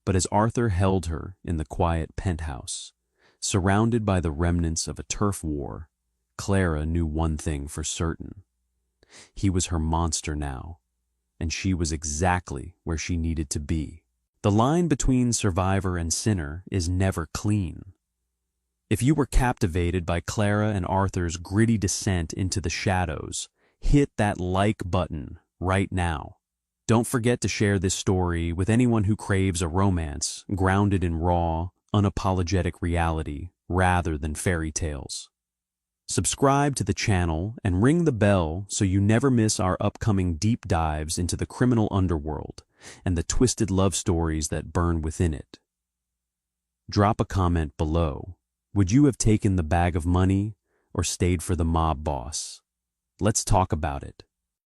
But as Arthur held her in the quiet penthouse, surrounded by the remnants of a turf war, Clara knew one thing for certain. He was her monster now, and she was exactly where she needed to be. The line between survivor and sinner is never clean. If you were captivated by Clara and Arthur's gritty descent into the shadows, hit that like button right now. Don't forget to share this story with anyone who craves a romance grounded in raw, unapologetic reality rather than fairy tales. Subscribe to the channel and ring the bell so you never miss our upcoming deep dives into the criminal underworld and the twisted love stories that burn within it. Drop a comment below. Would you have taken the bag of money or stayed for the mob boss? Let's talk about it.